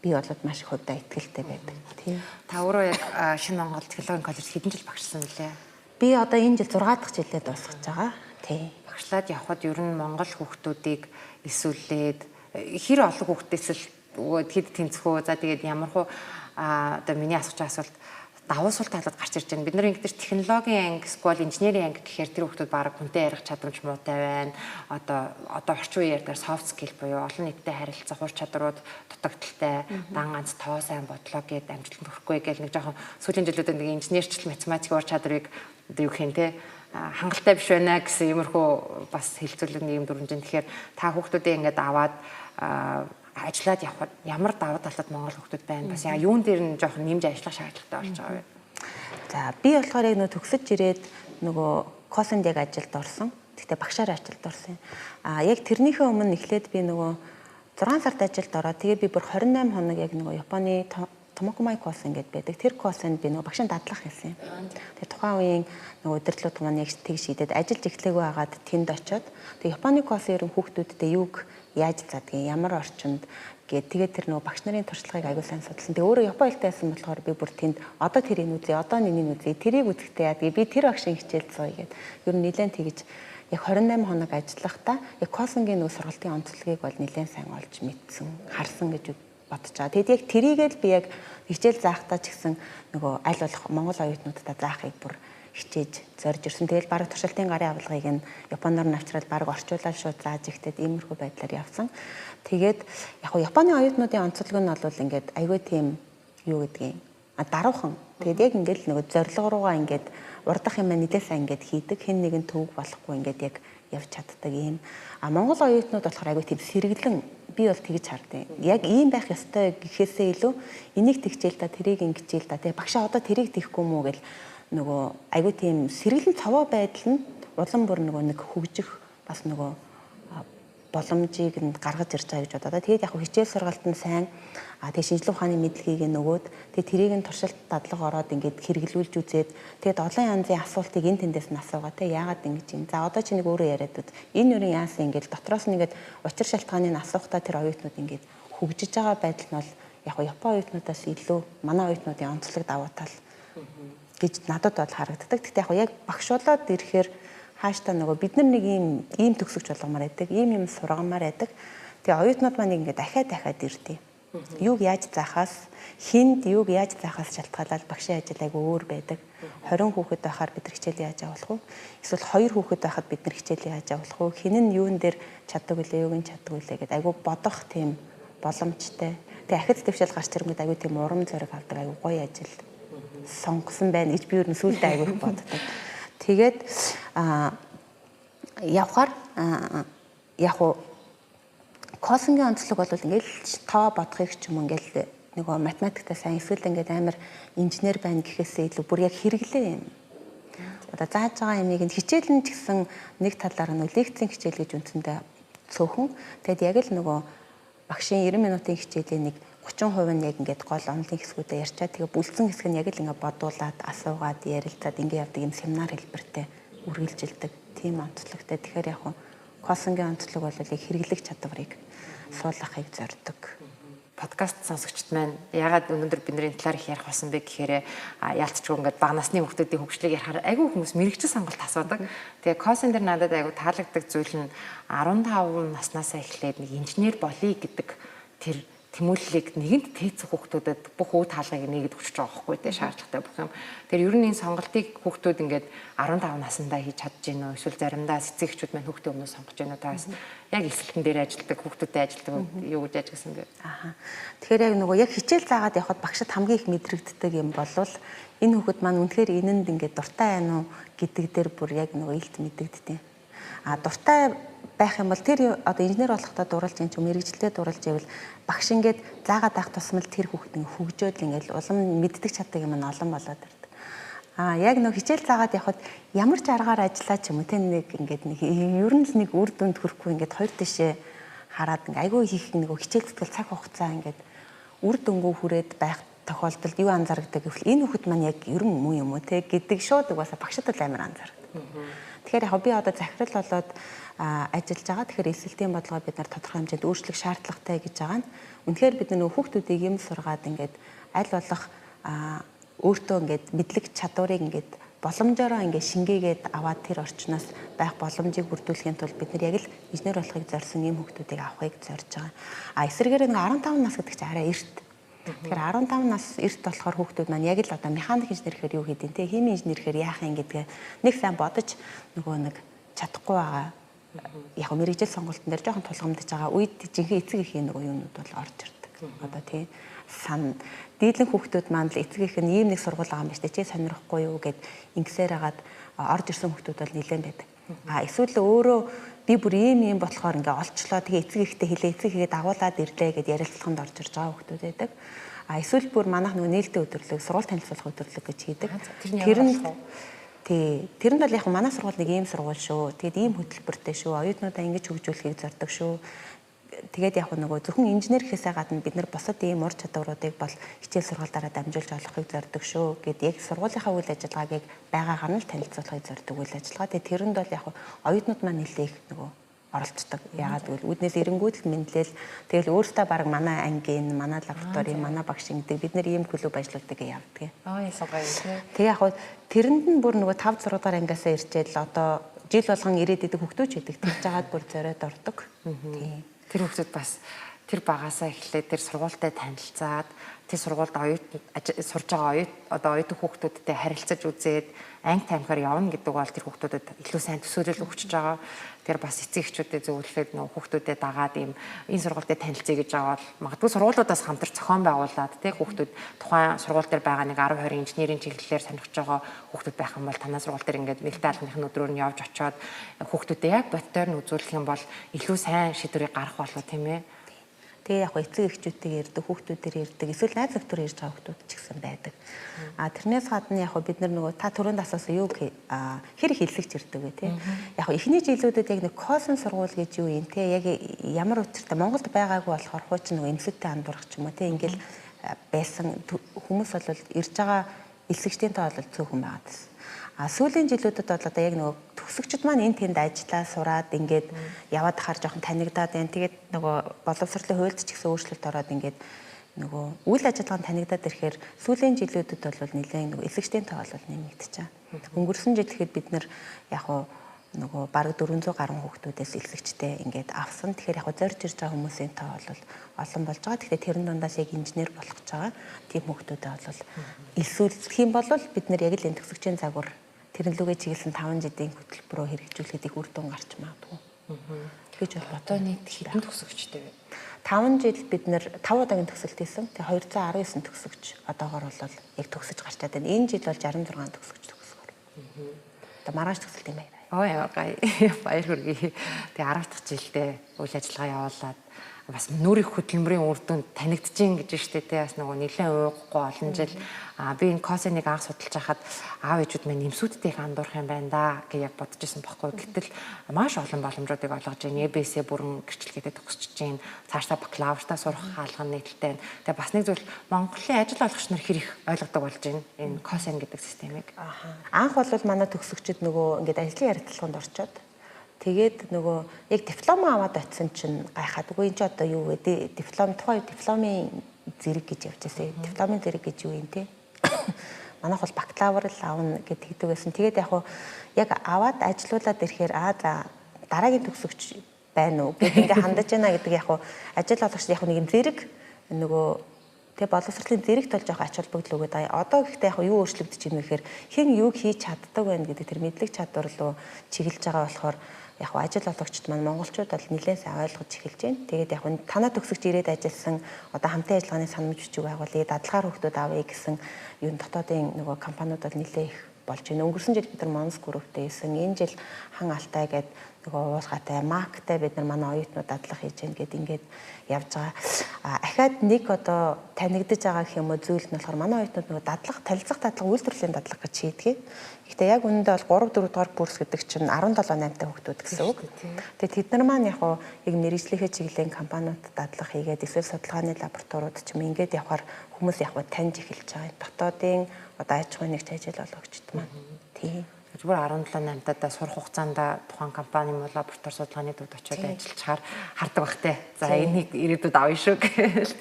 би бол маш их удаа итгэлтэй байдаг. Тийм. Та өөрөө яг шинэ Монгол технологийн коллеж хэдэн жил багшсан вүлээ? Би одоо энэ жил 6 дахь жилдээ дуусгаж байгаа. Тийм. Багшлаад явхад ер нь Монгол хүүхдүүдийг эсвэлээд хэр олон хүүхдээс л хэд тэнцвүү. За тэгээд ямархуу одоо миний асууж байгаа асуулт давуу сул талууд гарч ирж байна. Бид нар ингэдэж технологийн анги, сквал инженерийн анги гэхээр тэр хүүхдүүд баг хүнтэй ярих чадамж муутай байна. Одоо орчин үеэр дээр soft skill буюу олон нийтэд харилцах ур чадварууд дутагдaltaй, дан ганц тоо сайн бодлоо гээд амжилтанд хүрэхгүй гэл нэг жоохон сүүлийн жилүүдэд нэг инженерчл математик ур чадварыг одоо юу гэх юм те хангалттай биш байна гэсэн иймэрхүү бас хэлцүүлэг нэг юм дүрмжин. Тэгэхээр та хүүхдүүдээ ингээд аваад ажиллаад явхад ямар давуу талууд Монгол хүүхдүүд байна? Бас юун дээр нь жоохон нэмж ажиллах шаардлагатай болж байгаа вэ? За би болохоор яг нөө төгсөж ирээд нөгөө косонд яг ажилд орсон. Гэхдээ багшаар ажилд орсон. Яг тэрнийхээ өмнө эхлээд би нөгөө 6 сард ажилд ороод тэгээ би бүр 28 хоног яг нөгөө Японы Томокумай косон гэдэг байдаг. Тэр косонд би нөгөө багшийн дадлах хийсэн. Тэгээ тухайн үеийн нөгөө удирдлууд маань яг тэгж шийдээд ажиллаж эхлэегүй хагаад тэнд очиод тэгээ Японы косын ерөн хүүхдүүдтэй юуг яаж задгийг ямар орчинд тэгээд тэр нөгөө багш нарын туршлагыг аягүй сайн судалсан. Тэгээ өөрөө Япон хэлтэй байсан болохоор би бүр тэнд одоо тэрийг үзье, одоо нэнийг үзье, тэрийг үзэхдээ яа би тэр багшийн хичээл зооё гэдэг. Ер нь нэлээд тэгж яг 28 хоног ажиллахдаа яг косонгийн нөгөө сургалтын онцлогийг бол нэлээд сайн олж мэдсэн, харсан гэж бодож байгаа. Тэгэд яг тэрийгээл би яг хичээл заахтаа ч гэсэн нөгөө аль болох Монгол оюутнуудтай заахыг бүр хичээж зорж ирсэн. Тэгэл баг туршилтын гарын авалгыг нь Японоор навчраад баг орчуулаад шууд зааж ихтэй иймэрхүү байдлаар явсан. Тэгээд яг нь Японы оюутнуудын онцлог нь бол ингээд аягүй тийм юу гэдгийг даруухан. Тэгээд яг ингээд нөгөө зорилго руугаа ингээд урдах юм нэлээсээ ингээд хийдэг. Хэн нэгэн төвөг болохгүй ингээд яг явж чаддаг юм. Монгол оюутнууд болохоор аягүй тийм сэргэлэн би бол тэгж хардیں۔ Яг ийм байх ёстой гэхээсээ илүү энийг тэгчээл та тэрийг ингэчээл та тий багшаа одоо тэрийг тийхгүй мүү гэл нөгөө аягүй тийм сэргэлэн цовоо байдал нь улам бүр нөгөө нэг хөгжих бас нөгөө боломжийг нь гаргаж ирж байгаа гэж бодоо. Тэгээд яг хичээл сургалт нь сайн тэгээд шинжилгээ ухааны мэдлэгийг нөгөөд тэгээд тэрийг нь туршилт дадлага ороод ингээд хэрэглүүлж үзээд тэгээд олон янзын асуултыг энэ тэндээс нь асуугаа те яагаад ингэж юм. За одоо чи нэг өөрөө яриад үз. Энэ юурын яасан ингээд дотроос нь ингээд учир шалтгааныг асуухтаа тэр оюутнууд ингээд хөгжиж байгаа байдал нь бол яг Япон оюутнуудаас илүү манай оюутнуудын онцлог давуу тал гэж надад бол харагддаг. Гэхдээ яг багш болоод ирэхээр хааштай нөгөө бид нар нэг ийм төгсөгч болгомоор байдаг, ийм сургамаар байдаг. Тэгээ оюутнууд маань ингээд дахиад ирдэг. Юуг яаж заахаас, хинд юуг яаж заахаас шалтгаалаад багшийн ажил айгүй өөр байдаг. 20 хүүхэд байхаар бид нар хичээл яаж авах вэ? Эсвэл 2 хүүхэд байхад бид нар хичээл яаж авах вэ? Хин нь юун дээр чаддаг үлээ, юуг нь чаддаг үлээ гэдэг айгүй бодох тийм боломжтой. Тэгээ ахиц дэвшил гарч ирэнгүүт айгүй тийм урам зориг авдаг, айгүй гоё ажил сонгосон байна гэж би ер нь сүүлдээ айгүй боддог. Тэгээд явхаар яг уу косонгийн онцлог бол ингээл тоо бодохыг ч юм ингээл нөгөө математиктай сайн эсвэл ингээд амар инженер байна гэхээсээ илүү бүр яг хэрэглээ юм. Одоо зааж байгаа юмыг нь хичээл нь ч гэсэн нэг талаараа нөгөө лекцийн хичээл гэж үндсэндээ цөөхөн. Тэгэд яг л нөгөө багшийн 90 минутын хичээлийн нэг 30% нь яг ингээд гол онлын хэсгүүдэд ярьчаад тэгээ бүлдсэн хэсэг нь яг л ингээд бодуулаад асуугаад ярилцаад ингээд явдаг юм семинар хэлбэртэй үргэлжилдэг тийм онцлогтой. Тэгэхээр яг нь косонгийн онцлог бол яг хэрэглэх чадварыг суулгахыг зорддог. Подкаст сонсогчд маань ягаад өнөөдөр бидний талаар их ярих болсон бэ гэхээр яалтчгүй ингээд бага насны хүүхдүүдийн хөгжлийг ярихаар айгүй хүмүүс мэрэгчл сонголт асуудаг. Тэгээ косын дээр надад айгүй таалагддаг зүйл нь 15 наснаас эхлээд нэг инженер болъё гэдэг тэр тэмүүллийг нэгэнт тээцэх хүүхдүүдэд бүх үе таалгыг нэгэд өгч байгаа байхгүй тий шаардлагатай бүх юм. Тэр ер нь энэ сонголтыг хүүхдүүд ингээд 15 наснда хийж чадж гинөө эсвэл заримдаа цэцэгчүүд маань хүүхдийн өмнө сонгож гинөө таас яг эсгэлтэн дээр ажилладаг хүүхдүүдтэй ажилладаг юу гэж ажигсан бэ? Тэгэхээр яг нөгөө яг хичээл заагаад явхад багшд хамгийн их мэдрэгддэг юм болвол энэ хүүхэд маань үнэхээр энэнд ингээд дуртай байна уу гэдэг дээр бүр яг нөгөө илт мэдэгддэг. Дуртай байх юм бол тэр одоо инженер болохдоо дурлж юм чи мэрэгжилтэд дурлж ивэл багш ингээд заагаад байх тусмал тэр хүүхэд ингээд хөгжөөд ингээд улам мэддэг чаддаг юм нь олон болоод ирдэг. Яг нэг хичээл заагаад явхад ямар ч аргаар ажиллаа ч юм уу тэ нэг ингээд нэг ер нь л нэг үр дүнд хүрэхгүй ингээд хоёр тишээ хараад ингээд айгүй хийх нэг хичээл зүтгэл цаг хугацаа ингээд үр дүнгөө хүрээд байх тохиолдолд юу анзаардаг гэвэл энэ хүүхэд маань яг ер нь муу юм уу те гэдэг шууд угаасаа багшд л амар анзаардаг. Тэгэхээр яг би одоо захирал болоод ажиллаж байгаа. Тэгэхээр эсэлтийн бодлогоо бид нар тодорхой хэмжээнд өөрчлөх шаардлагатай гэж байгаа нь. Үнэхээр бид нөгөө хүүхдүүдийг юм сургаад ингээд аль болох өөртөө ингээд мэдлэг чадварыг ингээд боломжоор ингээд шингээгээд аваад тэр орчноос байх боломжийг бүрдүүлэхийн тулд бид нар яг л инженер болохыг зорьсон ийм хүүхдүүдийг авахыг зорж байгаа. Эсвэргээр нэг 15 нас гэдэг чинь арай эрт. Тэгэхээр 15 нас эрт болохоор хүүхдүүд маань яг л одоо механик инженер гэхээр юу хийдин те химийн инженер гэхээр яах юм гэдгээ нэг сайн бодож нөгөө нэг чадахгүй байгаа. Яг мэрэгжил сонголтын дээр жоохон тулгамдж байгаа үед жинхэнэ эцэг эхийн нөгөө юмнууд бол орж ирдэг. Одоо тий сан дийлэн хүүхдүүд маань л эцэг их нь ийм нэг сургууль байгаа юм байна шүү дээ. Чи сонирхгүй юу гэд ингэсээр хагаад орж ирсэн хүүхдүүд бол нэлээд байдаг. Эсвэл өөрөө би бүр ийм болохоор ингээ олчлоо тэгээ эцэг ихтэй хэлээ эцэг ихэд агуулад ирлээ гэд ярилцлаганд орж ирж байгаа хүүхдүүд байдаг. Эсвэл бүр манайх нөгөө нээлттэй өдөрлөг сургууль танилцуулах өдөрлөг гэж хийдэг. Тэр нь Тий. Тэрэнд бол яг манай сургууль нэг ийм сургууль шүү. Тэгээд ийм хөтөлбөртэй шүү. Оюутнуудаа ингэж хөгжүүлэхийг зорддог шүү. Тэгээд яг нөгөө зөвхөн инженер гэхээсээ гадна бид нар бусад ийм ур чадваруудыг бол хичээл сургаалаараа дамжуулж олохыг зорддог шүү. Гэт яг сургуулийнхаа үйл ажиллагаагийг байгаагаар нь л танилцуулахыг зорддог үйл ажиллагаа. Тэгээд тэрэнд бол яг оюутнууд маань нэлээх нөгөө оролцдог. Яагаад гэвэл үүднээс эренгүүд л мэдлэл тэгэл өөртөө баг манай ангийн, манай лабораторийн, манай багш ингэдэг бид нар ийм клуб ажилладаг явдаг. Яасан гоё тий. Тэгээ яг тэрэнд нь бүр нөгөө 5 6 дахь ангиасаа ирчээл одоо жил болгон ирээд идэг хүүхдүүд ч идэг. Тэгж жагаад бүр зориод ордог. Тийм. Тэр хүүхдүүд бас тэр багасаа эхлээд тэр сургуультай танилцаад тэр сургуульд сурж байгаа оюутан хүүхдүүдтэй харилцаж үзээд анги тамхиар явна гэдэг бол тэр хүүхдүүдэд илүү сайн төсөөлөл өгч байгаа. Тэр бас эцэг эхчүүдэд зөвлөхөд нөө хүүхдүүдэд дагаад энэ сургуультай танилцъя гэж байгаа бол магадгүй сургуулиудаас хамтарч зохион байгуулад тий хүүхдүүд тухайн сургууль дээр байгаа нэг 10 20 инженерийн чиглэлээр сонирхож байгаа хүүхдүүд байх юм бол танай сургууль дээр ингээд мэлтэй албаныхны өдрөөр нь явж очиод хүүхдүүдэд яг бодтойр нь үзүүлэх юм бол илүү сайн шийдвэрийг гаргах болов тийм ээ. Тэгээ яг эцэг эхчүүдтэй ирдэг, хүүхдүүдээр ирдэг, эсвэл найз нөхдөр ирж байгаа хүүхдүүд ч гэсэн байдаг. Тэрнээс гадна яг бид нар нөгөө та түрүүнд асуусан юу хэр хэллэгч ирдэг вэ тий. Яг эхний жилүүдэд яг нэг косм сургууль гэж юу юм тий. Яг ямар учиртай Монголд байгаагүй болохоор хуучин нөгөө эмнэлэгтэй андуурах ч юм уу тий. Ингээл байсан хүмүүс бол ирж байгаа элсэгчдийн тоо бол цөөхөн байгаад байна. Сүүлийн жилүүдэд бол одоо яг нөгөө төгсөгчд маань энэ тэнд ажиллаа сураад ингээд яваад хахаар жоохон танигдаад байна. Тэгээд нөгөө боловсролын хуульд ч гэсэн өөрчлөлт ороод ингээд нөгөө үйл ажиллагаанд танигдаад ирэхээр сүүлийн жилүүдэд бол нэлээд нөгөө эсэгчдийн тоо бол нэмэгдэж байгаа. Өнгөрсөн жил гэхэд бид нар яг нөгөө бараг 400 гаруй хүүхдүүдээс элсэгчтэй ингээд авсан. Тэгэхээр яг зорж ирж байгаа хүмүүсийн тоо бол олон болж байгаа. Тэгэхээр тэрэн дундаас яг инженер болох гэж байгаа. Тийм хүүхдүүдэд бол элсүүлэх юм бол бид нар яг л энэ төгсөгчийн загвар тэрнлүүгээ чиглэсэн 5 жилийн хөтөлбөрөөр хэрэгжүүлэхэд их үр дүн гарч магадгүй. Тэгэж бол одоо нийт хэдэн төгсөгчтэй вэ? 5 жил бид нэр 5 удаагийн төгсөлт хийсэн. Тэгээ 219 төгсөгч одоогоор бол яг төгсөж гарчаад байна. Энэ жил бол 66 төгсөгч төгсгөр. Одоо маргааш төгсөлт юм байна. Яа баяр хүргэе. Тэгээ 10 дахь жилдээ үйл ажиллагаа явуулаад бас нүрийн хөтөлмөрийн үр дүнд танигдчихин гэж штэ тий бас нөгөө нэлээд уугахгүй олон жил би энэ косеныг анх судалж байхад аав ээжүүд минь нэмсүүдтэй их андуурах юм байна да гэж яг бодож исэн бохгүй. Гэтэл маш олон боломжуудыг олгож байна. ЭБС-ээ бүрэн гэрчлэгээтэй төгсөж чинь цаашдаа бакалавртаа сурах хаалган нийтлэлтэй. Тэгээ бас нэг зүйл Монголын ажил олгогч нар хэр их ойлгодог болж байна энэ косен гэдэг системийг. Анх бол манай төгсөгчд нөгөө ингээд ажлын ярилцлаганд орчоод тэгээд нөгөө яг диплом аваад очисон чинь гайхаад үгүй энэ ч одоо юу вэ? Тухайн дипломын зэрэг гэж явж байсан. Дипломын зэрэг гэж юу юм те? Манайх бол бакалавр л авна гэдэг байсан. Тэгээд яг аваад ажилуулад ирэхээр за дараагийн төгсөгч байна уу гэдэг ингээ хандаж байна гэдэг ажил олгогч нэг юм зэрэг нөгөө тэгээ боловсролын зэрэгт бол жоох ач холбогдол өгöd байгаа. Одоо гэхдээ юу өөрчлөгдөж байна вэ гэхээр хэн юуг хийж чаддаг байна гэдэг тэр мэдлэг чадвар руу чиглэж байгаа болохоор ажил олгогчд маань монголчууд бол нэлээд сайн ойлгож эхэлж байна. Тэгээд танаа төгсөгч ирээд ажилласан одоо хамтын ажиллагааны санамж бичиг байгуулъя, дадлагаар хүүхдүүд авъя гэсэн юу дотоодын нөгөө компаниуд бол нэлээд их болж байна. Өнгөрсөн жил бид нар Монс групптэй исэн. Энэ жил хан алтай гэдэг нөгөө уусгатай мактай бид нар манай оюутнууд дадлага хийж гэн гэд ингээд явж байгаа. Ахаад нэг одоо танигдаж байгаа гэх юм уу зүйл нь болохоор манай оюутнууд нөгөө танилцах дадлага үйлдвэрлэлийн дадлага гэж хийдэг. Гэхдээ яг үүндээ бол 3 4 дугаар курс гэдэг чинь 17 8 хүүхдүүд гэсэн үг. Тэгээд тэд нар маань яг мэрэгжлийнхээ чиглэлийн компаниуд дадлага хийгээд эсвэл судалгааны лабораториуд ч юм ингээд явахаар хүмүүс таньж эхэлж байгаа. Дотоодын одоо аж ахуйн нэгж ажил олгогчд маань. Тийм. Зүгээр 17 8-таа сурах хугацаанд тухайн компани мөн лаборатори судалгааны төвд очиод ажиллачаар хардаг бахтай. За энийг ирээдүйд авъя шүү гэх.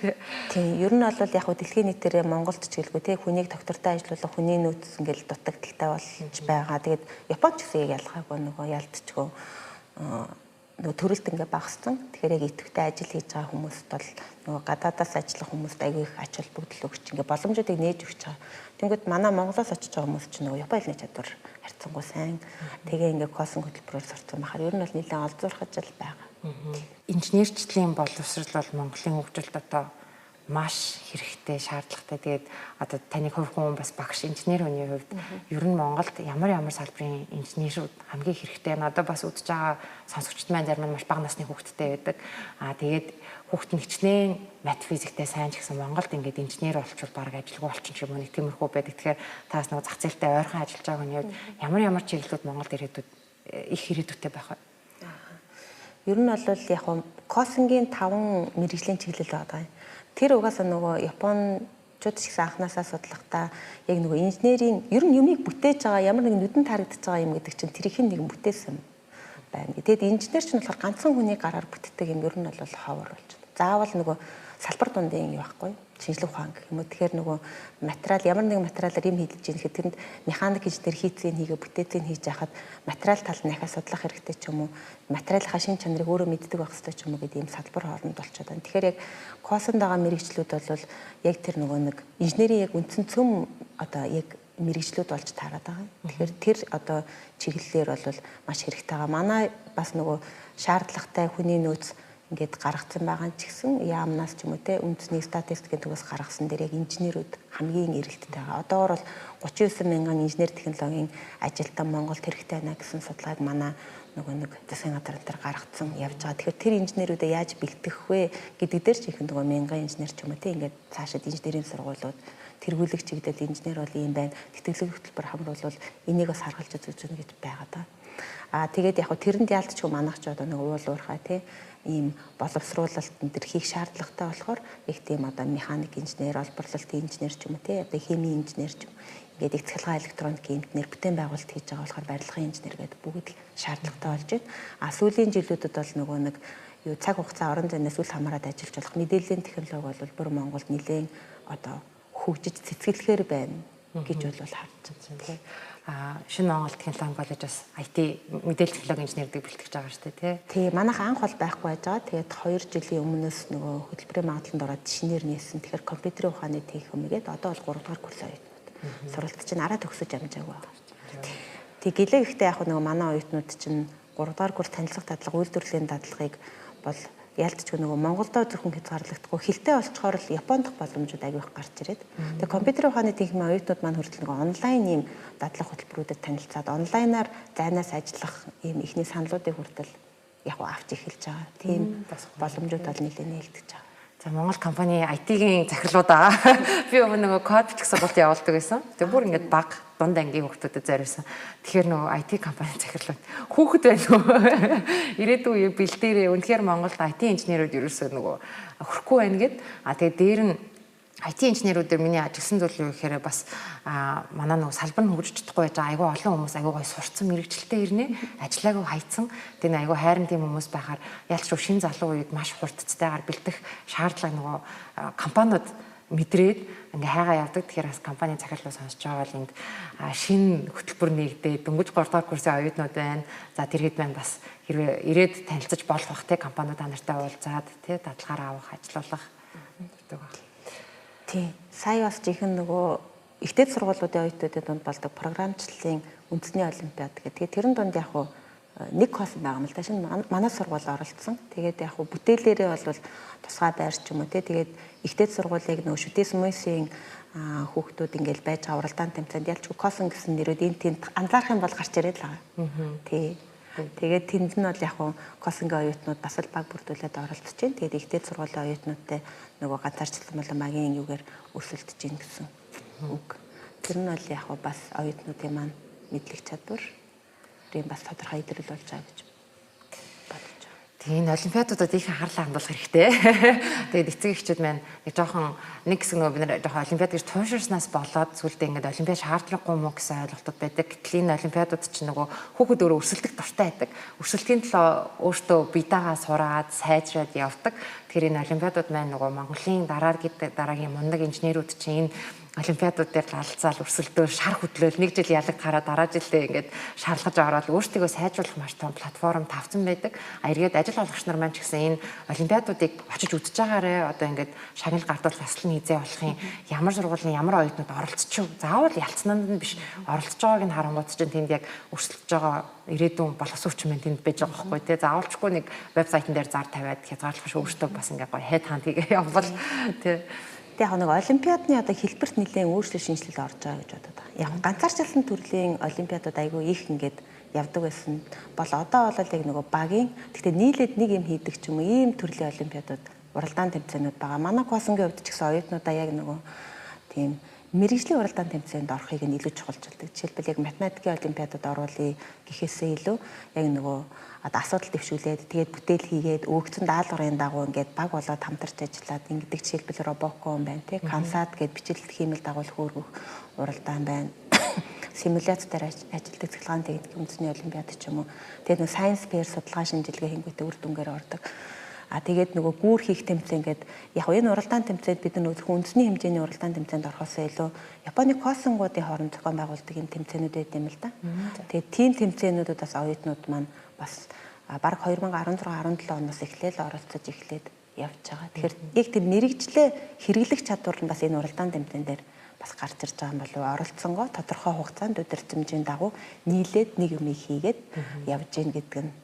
Тийм. Ер нь бол яг дэлхийн нийтээр Монголд ч гэлгүй те хүнийг доктортой ажиллуулах хүний нөөц ингээл дутагдaltaй болж байгаа. Тэгээд Японд ч гэсэн ялгаагүй нөгөө ялдчихгүй нөгөө төрөлт ингээ багассан. Тэгэхээр яг идэвхтэй ажил хийж байгаа хүмүүст бол нөгөө гадаадаас ажиллах хүмүүст аягүй их ач холбогдол өгч ингээ боломжуудыг нээж өгч байгаа. Тэнгүүд манай Монголоос очиж байгаа хүмүүс чинь нөгөө Японы хэлний чадвар харьцангуй сайн. Тэгээ ингээ косм хөтөлбөрөөр сурцсан бахаар ер нь бол нэлээд олзуурхаж л байгаа. Инженерчлэлийн боловсрол бол Монголын хөгжилд одоо маш хэрэгтэй, шаардлагатай. Тэгээд одоо таны хувь хүн бас багш инженер хүний хувьд ер нь Монголд ямар салбарын инженерүүд хамгийн хэрэгтэй байна. Одоо бас үзэж байгаа сонсогчд маань зарим нь маш бага насны хүүхэдтэй байдаг. Тэгээд хүүхэд нь хичнээн мат физиктэй сайн ч гэсэн Монголд ингээд инженер болчихвол баг ажилгүй болчих юм уу, нэг тиймэрхүү байдаг. Тэгэхээр таас нөгөө зах зээлтэй ойрхон ажиллаж байгаа хүний хувьд ямар чиглэлүүд Монголд ирээдүйд их ирээдүйтэй байх вэ? Ер нь бол яг косингийн 5 мэрэгжлийн чиглэл байгаа юм. Тэр угаасаа нөгөө Япончууд ч гэсэн анханасаа судлахдаа яг нөгөө инженерийн ер нь юмыг бүтээж байгаа ямар нэгэн нүдэнд харагдаж байгаа юм гэдэг чинь тэр их нэг бүтээсэн байна. Тэгээд инженер ч нь болохоор ганцхан хүний гараар бүтдэг юм ер нь бол ховор болж байна. Заавал нөгөө салбар дундын юм байхгүй. Шинжлэх ухаан гэх юм уу. Тэгэхээр нөгөө материал ямар нэгэн материалаар юм хийлж ийм гэхэд тэнд механик инженер хийцгийг хийгээ бүтээцгийг хийж яхад материал тал нь дахиад судлах хэрэгтэй ч юм уу. Материалынхаа шин чанарыг өөрөө мэддэг байх хэрэгтэй ч юм уу гэдэг ийм салбар хооронд болчиход байна. Тэгэхээр яг косонд байгаа мэрэгчлүүд бол яг тэр нөгөө нэг инженерийн яг үндсэн цөм одоо яг мэрэгчлүүд болж таарад байгаа. Тэгэхээр тэр одоо чиглэлээр бол маш хэрэгтэй байгаа. Манай бас нөгөө шаардлагатай хүний нөөц ингээд гаргацсан байгаа ч гэсэн яамнаас ч юм уу те үндэсний статистикийн төгөөс гаргасан дээр яг инженерүүд хамгийн эрэлттэй байгаа. Одоогор бол 39 мянган инженер технологийн ажилтан Монголд хэрэгтэй байна гэсэн судалгааг манай нөгөө нэг засгийн газар дээр гаргацсан явж байгаа. Тэгэхээр тэр инженерүүдээ яаж бэлтгэх вэ гэдэг дээр ч их нөгөө мянган инженер ч юм уу те ингээд цаашаад инженерийн сургуулиуд тэргүүлэг чиглэл инженер бол юм байна. Тэтгэлэг хөтөлбөр хамруулвал энийг бас харгалж үзүүлнэ гэж байгаа даа. Тэгээд яг тэрэнд яалтчгүй манайх ч одоо нэг уул уурхай тий ийм боловсруулалт энэ төр хийх шаардлагатай болохоор их тийм одоо механик инженер, олборлолтын инженер ч юм уу тий одоо химийн инженер ч юм ингээд их цахилгаан электроникийн инженер бүтээн байгуулалт хийж байгаа болохоор барилгын инженер гэдэг бүгд шаардлагатай болж байна. Сүүлийн жилүүдэд бол нөгөө нэг юу цаг хугацаа орон зайнаас үл хамааран ажиллаж болох мэдээллийн технологи бол бүр Монголд нэлээд одоо хөгжиж цэцгэлэхээр байна гэж бол харж байна тий. Шинэ Монгол технологийн коллеж бас IT мэдээлэл технологийн инженерийг бэлтгэж байгаа шүү дээ тий. Манайх анх бол байхгүй байж байгаа. Тэгээд 2 жилийн өмнөөс нөгөө хөтөлбөрийн магадлалд ороод шинээр нээсэн. Тэгэхээр компьютерийн ухааны техникгээд одоо бол 3 дугаар курс оюутнууд. Суралт чинь араа төгсөж амжаагүй байна. Тэг гэлээ ихтэй яг нөгөө манай оюутнууд чинь 3 дугаар курс танилцах дадлага, үйлдвэрлэлийн дадлагыг бол ялцчгүй нөгөө Монголдо зөвхөн хязгаарлагдахгүй хилтэй болчхоор л Японд дах боломжууд аяг их гарч ирээд. Тэгээ компьютерийн ухааны техникийн оюутнууд маань хүртэл нөгөө онлайн ийм дадлага хөтөлбөрүүдэд танилцаад онлайнаар зайнаас ажиллах ийм ихний саналуудыг хүртэл яг авч эхэлж байгаа. Тийм боломжууд бол нэлээд нээлтэж байгаа. За Монгол компани IT-ийн захирлууд байгаа. Би өмнө нөгөө код бичих сургалт явуулдаг байсан. Тэгээ бүр ингээд баг дунд ангийн хүүхдүүдэд зориулсан. Тэгэхээр нөгөө IT компани захирлууд хүүхэд байна уу? Ирээдүйн үе бэлдээрээ үнэхээр Монголд IT инженерүүд ерөөсөө нөгөө хөрөхгүй байна гэд. Тэгээ дээр нь IT инженерүүдээр миний ажигласан зүйл юу гэхээр бас манай нөгөө салбар нь хөгжиж чадахгүй байж байгаа айгүй олон хүмүүс айгүй гой сурцсан мэрэгчлээ ирнэ ажиллаагаа хайцсан тэгээ айгүй хайрын тийм хүмүүс байхаар ялч руу шинэ залуу үед маш хурдцтайгаар бэлдэх шаардлага нөгөө компаниуд мэдрээд ингээ хайгаа явдаг. Тэгэхээр бас компани захирлуу сонсож байгаа бол энд шинэ хөтөлбөр нэгдээд дөнгөж 3 дахь курсын оюутнууд байна. За тэрхэд маань бас хэрвээ ирээд танилцаж болох бах те компаниуд нартай уулзаад те дадлагаар авах ажиллах гэдэг байна. Тийм. Сая бас жихэн нөгөө ихтэй сургуулиудын оюутнуудын дунд болдог програмчлалын үндэсний олимпиад гэдэг. Тэрэн дунд яг нэг кос байгаа юм л да. Шинэ манай сургууль оролцсон. Тэгээд яг бүтээлээрээ бол тусгай байр ч юм уу те. Тэгээд ихтэй сургуулийг нөгөө шүтээс мөсийн хүүхдүүд ингээл байж байгаа уралдаан тэмцээнд ялчгүй косон гэсэн нэрүүд энэ тэнд анзаарах юм бол гарч ирээд л байгаа. Тий. Тэгээд тэнд нь бол яг косингийн оюутнууд бас л баг бүрдүүлээд оролцож байна. Тэгээд ихтэй сургуулийн оюутнуудтай нөгөө ганцаарчлан болон магийн юугаар өсөлдөж гин гэсэн үг. Тэр нь бол яг бас оюутнуудын маань мэдлэг чадвар ийм бас тодорхой илрэл болж байгаа гэж бодож байна. Тийм олимпиадуудад их анхаарлаа хандуулах хэрэгтэй. Тэгээд эцэг эхчүүд маань нэг хэсэг нөгөө бид нэр жоохон олимпиад гэж тууширснаас болоод сүлдээ ингээд олимпиад шаардлагагүй мó гэсэн ойлголтууд байдаг. Гэтэл энэ олимпиадууд чинь нөгөө хүүхэд өөрөө өрсөлдөх дуртай байдаг. Өрсөлдөхийн төлөө өөртөө бие дагаа сураад сайжраад явдаг. Тэгэхээр энэ олимпиадууд маань нөгөө Монголын дараагийн мундаг инженерүүд чинь энэ олимпиадууд дээр лалцаал өрсөлдөөл шар хөдлөөл нэг жил ялаг гараад дараа жилдээ ингээд шаарлаж ороод өөртөө сайжруулах маш том платформ тавцсан байдаг. Эргээд ажил олгогч нар маань ч гэсэн энэ олимпиадуудыг очиж үзэж байгаарэ одоо ингээд шагнал гардуул фестивал хийзээ болохын ямар сургуулийн ямар оюутнууд оролцчих. Заавал ялцнанд нь биш оролцож байгааг нь харангуут чинь тэнд яг өрсөлдөж байгаа ирээдүйн боловсруучч маань тэнд байж байгаа байхгүй тий. Заавалчгүй нэг вебсайтн дээр зар тавиад хязгаарлах биш өөртөө бас ингээд гоё head hunt хийгээ явбал тий. Яг нэг олимпиадны одоо хэлбэрт нэлээд өөрчлөлт шинжилэл орж байгаа гэж бодод байгаа. Яг ганцаарчлалын төрлийн олимпиадууд айгүй их ингээд явдаг байсан бол одоо бол яг нөгөө багийн гэхдээ нийлээд нэг юм хийдэг ч юм уу ийм төрлийн олимпиадууд уралдаан тэмцээнүүд байгаа. Манай Косонгийн хувьд ч гэсэн оюутнуудаа яг нөгөө тийм мэрэгжлийн уралдаан тэмцээнд орохыг нь илүү чухалчилдаг. Жишээлбэл яг математикийн олимпиадад оруулъя гэхээсээ илүү яг нөгөө асуудал дэвшүүлээд тэгээд бүтээл хийгээд өгцөн даалгаврын дагуу ингээд баг болоод хамтарч ажиллаад ингэдэг жишээлбэл робокон байна тий Кансад гээд бичлэлт хиймэл дагуулх өөргөх уралдаан байна. Симуляц дээр ажилладаг цэглэгааны техникийн үндэсний олимпиад ч юм уу. Тэгээд нөгөө сайенс фэр судалгаа шинжилгээ хийнгүүтээ үр дүнгээр ордог. Тэгээд нөгөө гүүр хийх тэмцээн гээд яг энэ уралдаан тэмцээнд бид нөгөө үндэсний хэмжээний уралдаан тэмцээнд орохосоо илүү Японы Косонгуудын хооронд зохион байгуулдаг юм тэмцээнүүд байт юм л да. Тэгээд тийм тэмцээнүүдэд бас оюутнууд маань бас бараг 2016-17 оноос эхлээл оролцож эхлээд явж байгаа. Тэгэхээр яг тийм мэрэгжлээ хэрэглэх чадвар нь бас энэ уралдаан тэмцээн дээр бас гарч ирж байгаа юм болов оролцсонгоо тодорхой хугацаанд удирдамжийн дагуу нийлээд нэг юм хийгээд явж гин гэдэг нь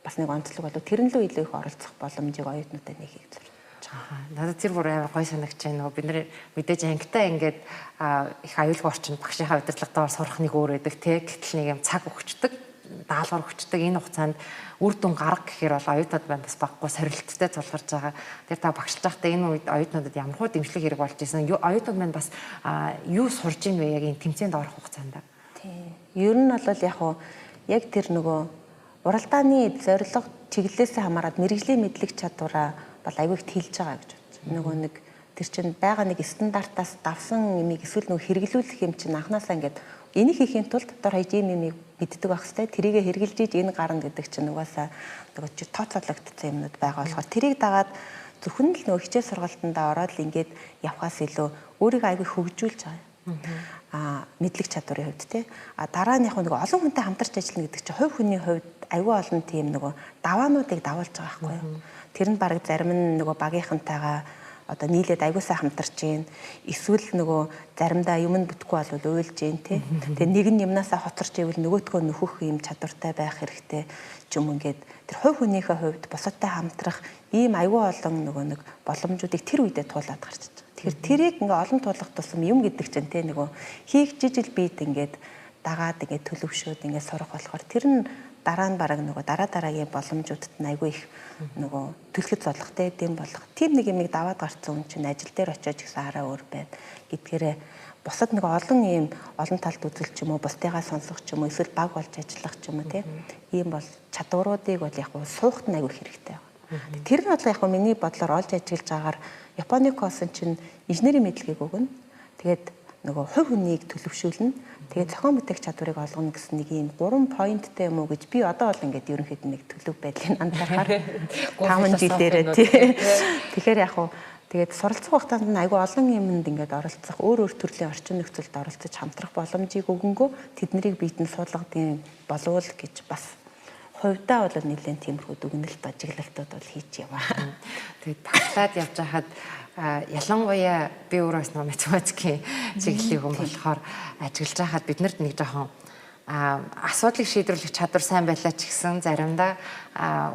бас нэг онцлог болов тэрэн лөө илүү их оролцох боломжийг оюутнуудад нэхийг зорж байгаа. Надад тэр бүр амар гой санагч байна. Бид нэр мэдээж ангитай ингээд их аюулгүй орчинд багшийнхаа удирдлагатаар сурах нэг өөр байдаг те. Гэтэл нэг юм цаг өгчдөг, даалгавар өгчдөг. Энэ хугацаанд үр дүн гарга гэхээр бол оюутнууд байна бас баггүй сорилттой тулгарч байгаа. Тэр та багшилж байхдаа энэ үед оюутнуудад ямар хөө дэмжлэг хэрэг болж исэн. Оюутнууд маань бас юу сурж ийн вэ яг энэ тэмцээнд орох хугацаанд? Тийм. Ер нь бол яг тэр нөгөө уралдааны зорилго чиглэлээсээ хамаарат мэрэгжлийн мэдлэг чадвараа бол аягүй их тэлж байгаа гэж бодож байна. Нөгөө нэг тэр чинь байгаа нэг стандартаас давсан юмыг эсвэл нөгөө хэрэглүүлэх юм чинь анханасаа ингээд энийг хийхийн тулд дор хаяж ийм юмыг мэддэг байх хэвээр тэрийгэ хэрэгжилж ийж энэ гарна гэдэг чинь угаасаа нөгөө чи тооцоологдсон юмнууд байгаа болохоор тэрийг дагаад зөвхөн л нөгөө хичээл сургалтандаа ороод л ингээд явхаас илүү өөрийгөө аягүй хөгжүүлж байгаа. Мэдлэг чадварын хувьд тий. Дараа нь яг нэг олон хүнтэй хамтарч ажиллана гэдэг чинь хувь хүний хувьд аюул олон тийм нөгөө даваануудыг дагуулж байгаа байхгүй юу. Тэр нь баг зарим нь нөгөө багийнхантайгаа одоо нийлээд аюусаа хамтарч гин эсвэл нөгөө заримдаа юм нь бүтэхгүй болвол уйлж гин тий. Тэгээ нэг нь юмнасаа хоцорч ивэл нөгөөдгөө нөхөх юм чадвартай байх хэрэгтэй ч юм ингээд тэр хувь хүнийхээ хувьд бусадтай хамтрах ийм аюул олон нөгөө нэг боломжуудыг тэр үедээ туулаад гарч байгаа. Тэгэхээр тэрийг ингээ олон тулах тусам юм гэдэг чинь те нөгөө хийх жижиг бит ингээд дагаад ингээд төлөвшөөд ингээд сурах болохоор тэр нь дараа нь бараг нөгөө дараагийн боломжуудад нь айгүй их нөгөө түлхэц зодлохтэй дэм болох. Тийм нэг юмыг даваад гарцсан хүн чинь ажил дээр очиж гэсэн хараа өөр байна. Гэдгээрээ бусад нөгөө олон ийм олон талд үзэл ч юм уу бусдыгаа сонсох ч юм уу эсвэл баг болж ажиллах ч юм уу те ийм бол чадваруудыг бол яг суухт нь айгүй хэрэгтэй байна. Тэр нь бол яг миний бодлоор олж ажиллаж байгаагаар Японы Косон чинь инженерийн мэдлэгийг өгнө. Тэгээд нөгөө хувь хүнийг төлөвшүүлнэ. Тэгээд зохион бүтээх чадварыг олгоно гэсэн нэг ийм 3 поинттэй юм уу гэж би одоо бол ингээд ерөнхийдөө нэг төлөв байдлыг анзаархаар 5 жил дээрээ тий. Тэгэхээр яг тэгээд суралцах хугацаанд нь айгүй олон юмд ингээд оролцох, өөр төрлийн орчин нөхцөлд оролцож хамтрах боломжийг өгөнгөө тэднийг биетэн суулгадığım болов гэж бас хувьдаа бол нэлээд тиймэрхүү дүгнэлт ажиглалтууд бол хийж яваа. Тэгээд багтаад явж хахад ялангуяа би өөрөөс нөө математикийн чиглэлийн хүн болохоор ажиглаж хахад биднэрт нэг жоохон асуудлыг шийдвэрлэх чадвар сайн байлаа ч гэсэн заримдаа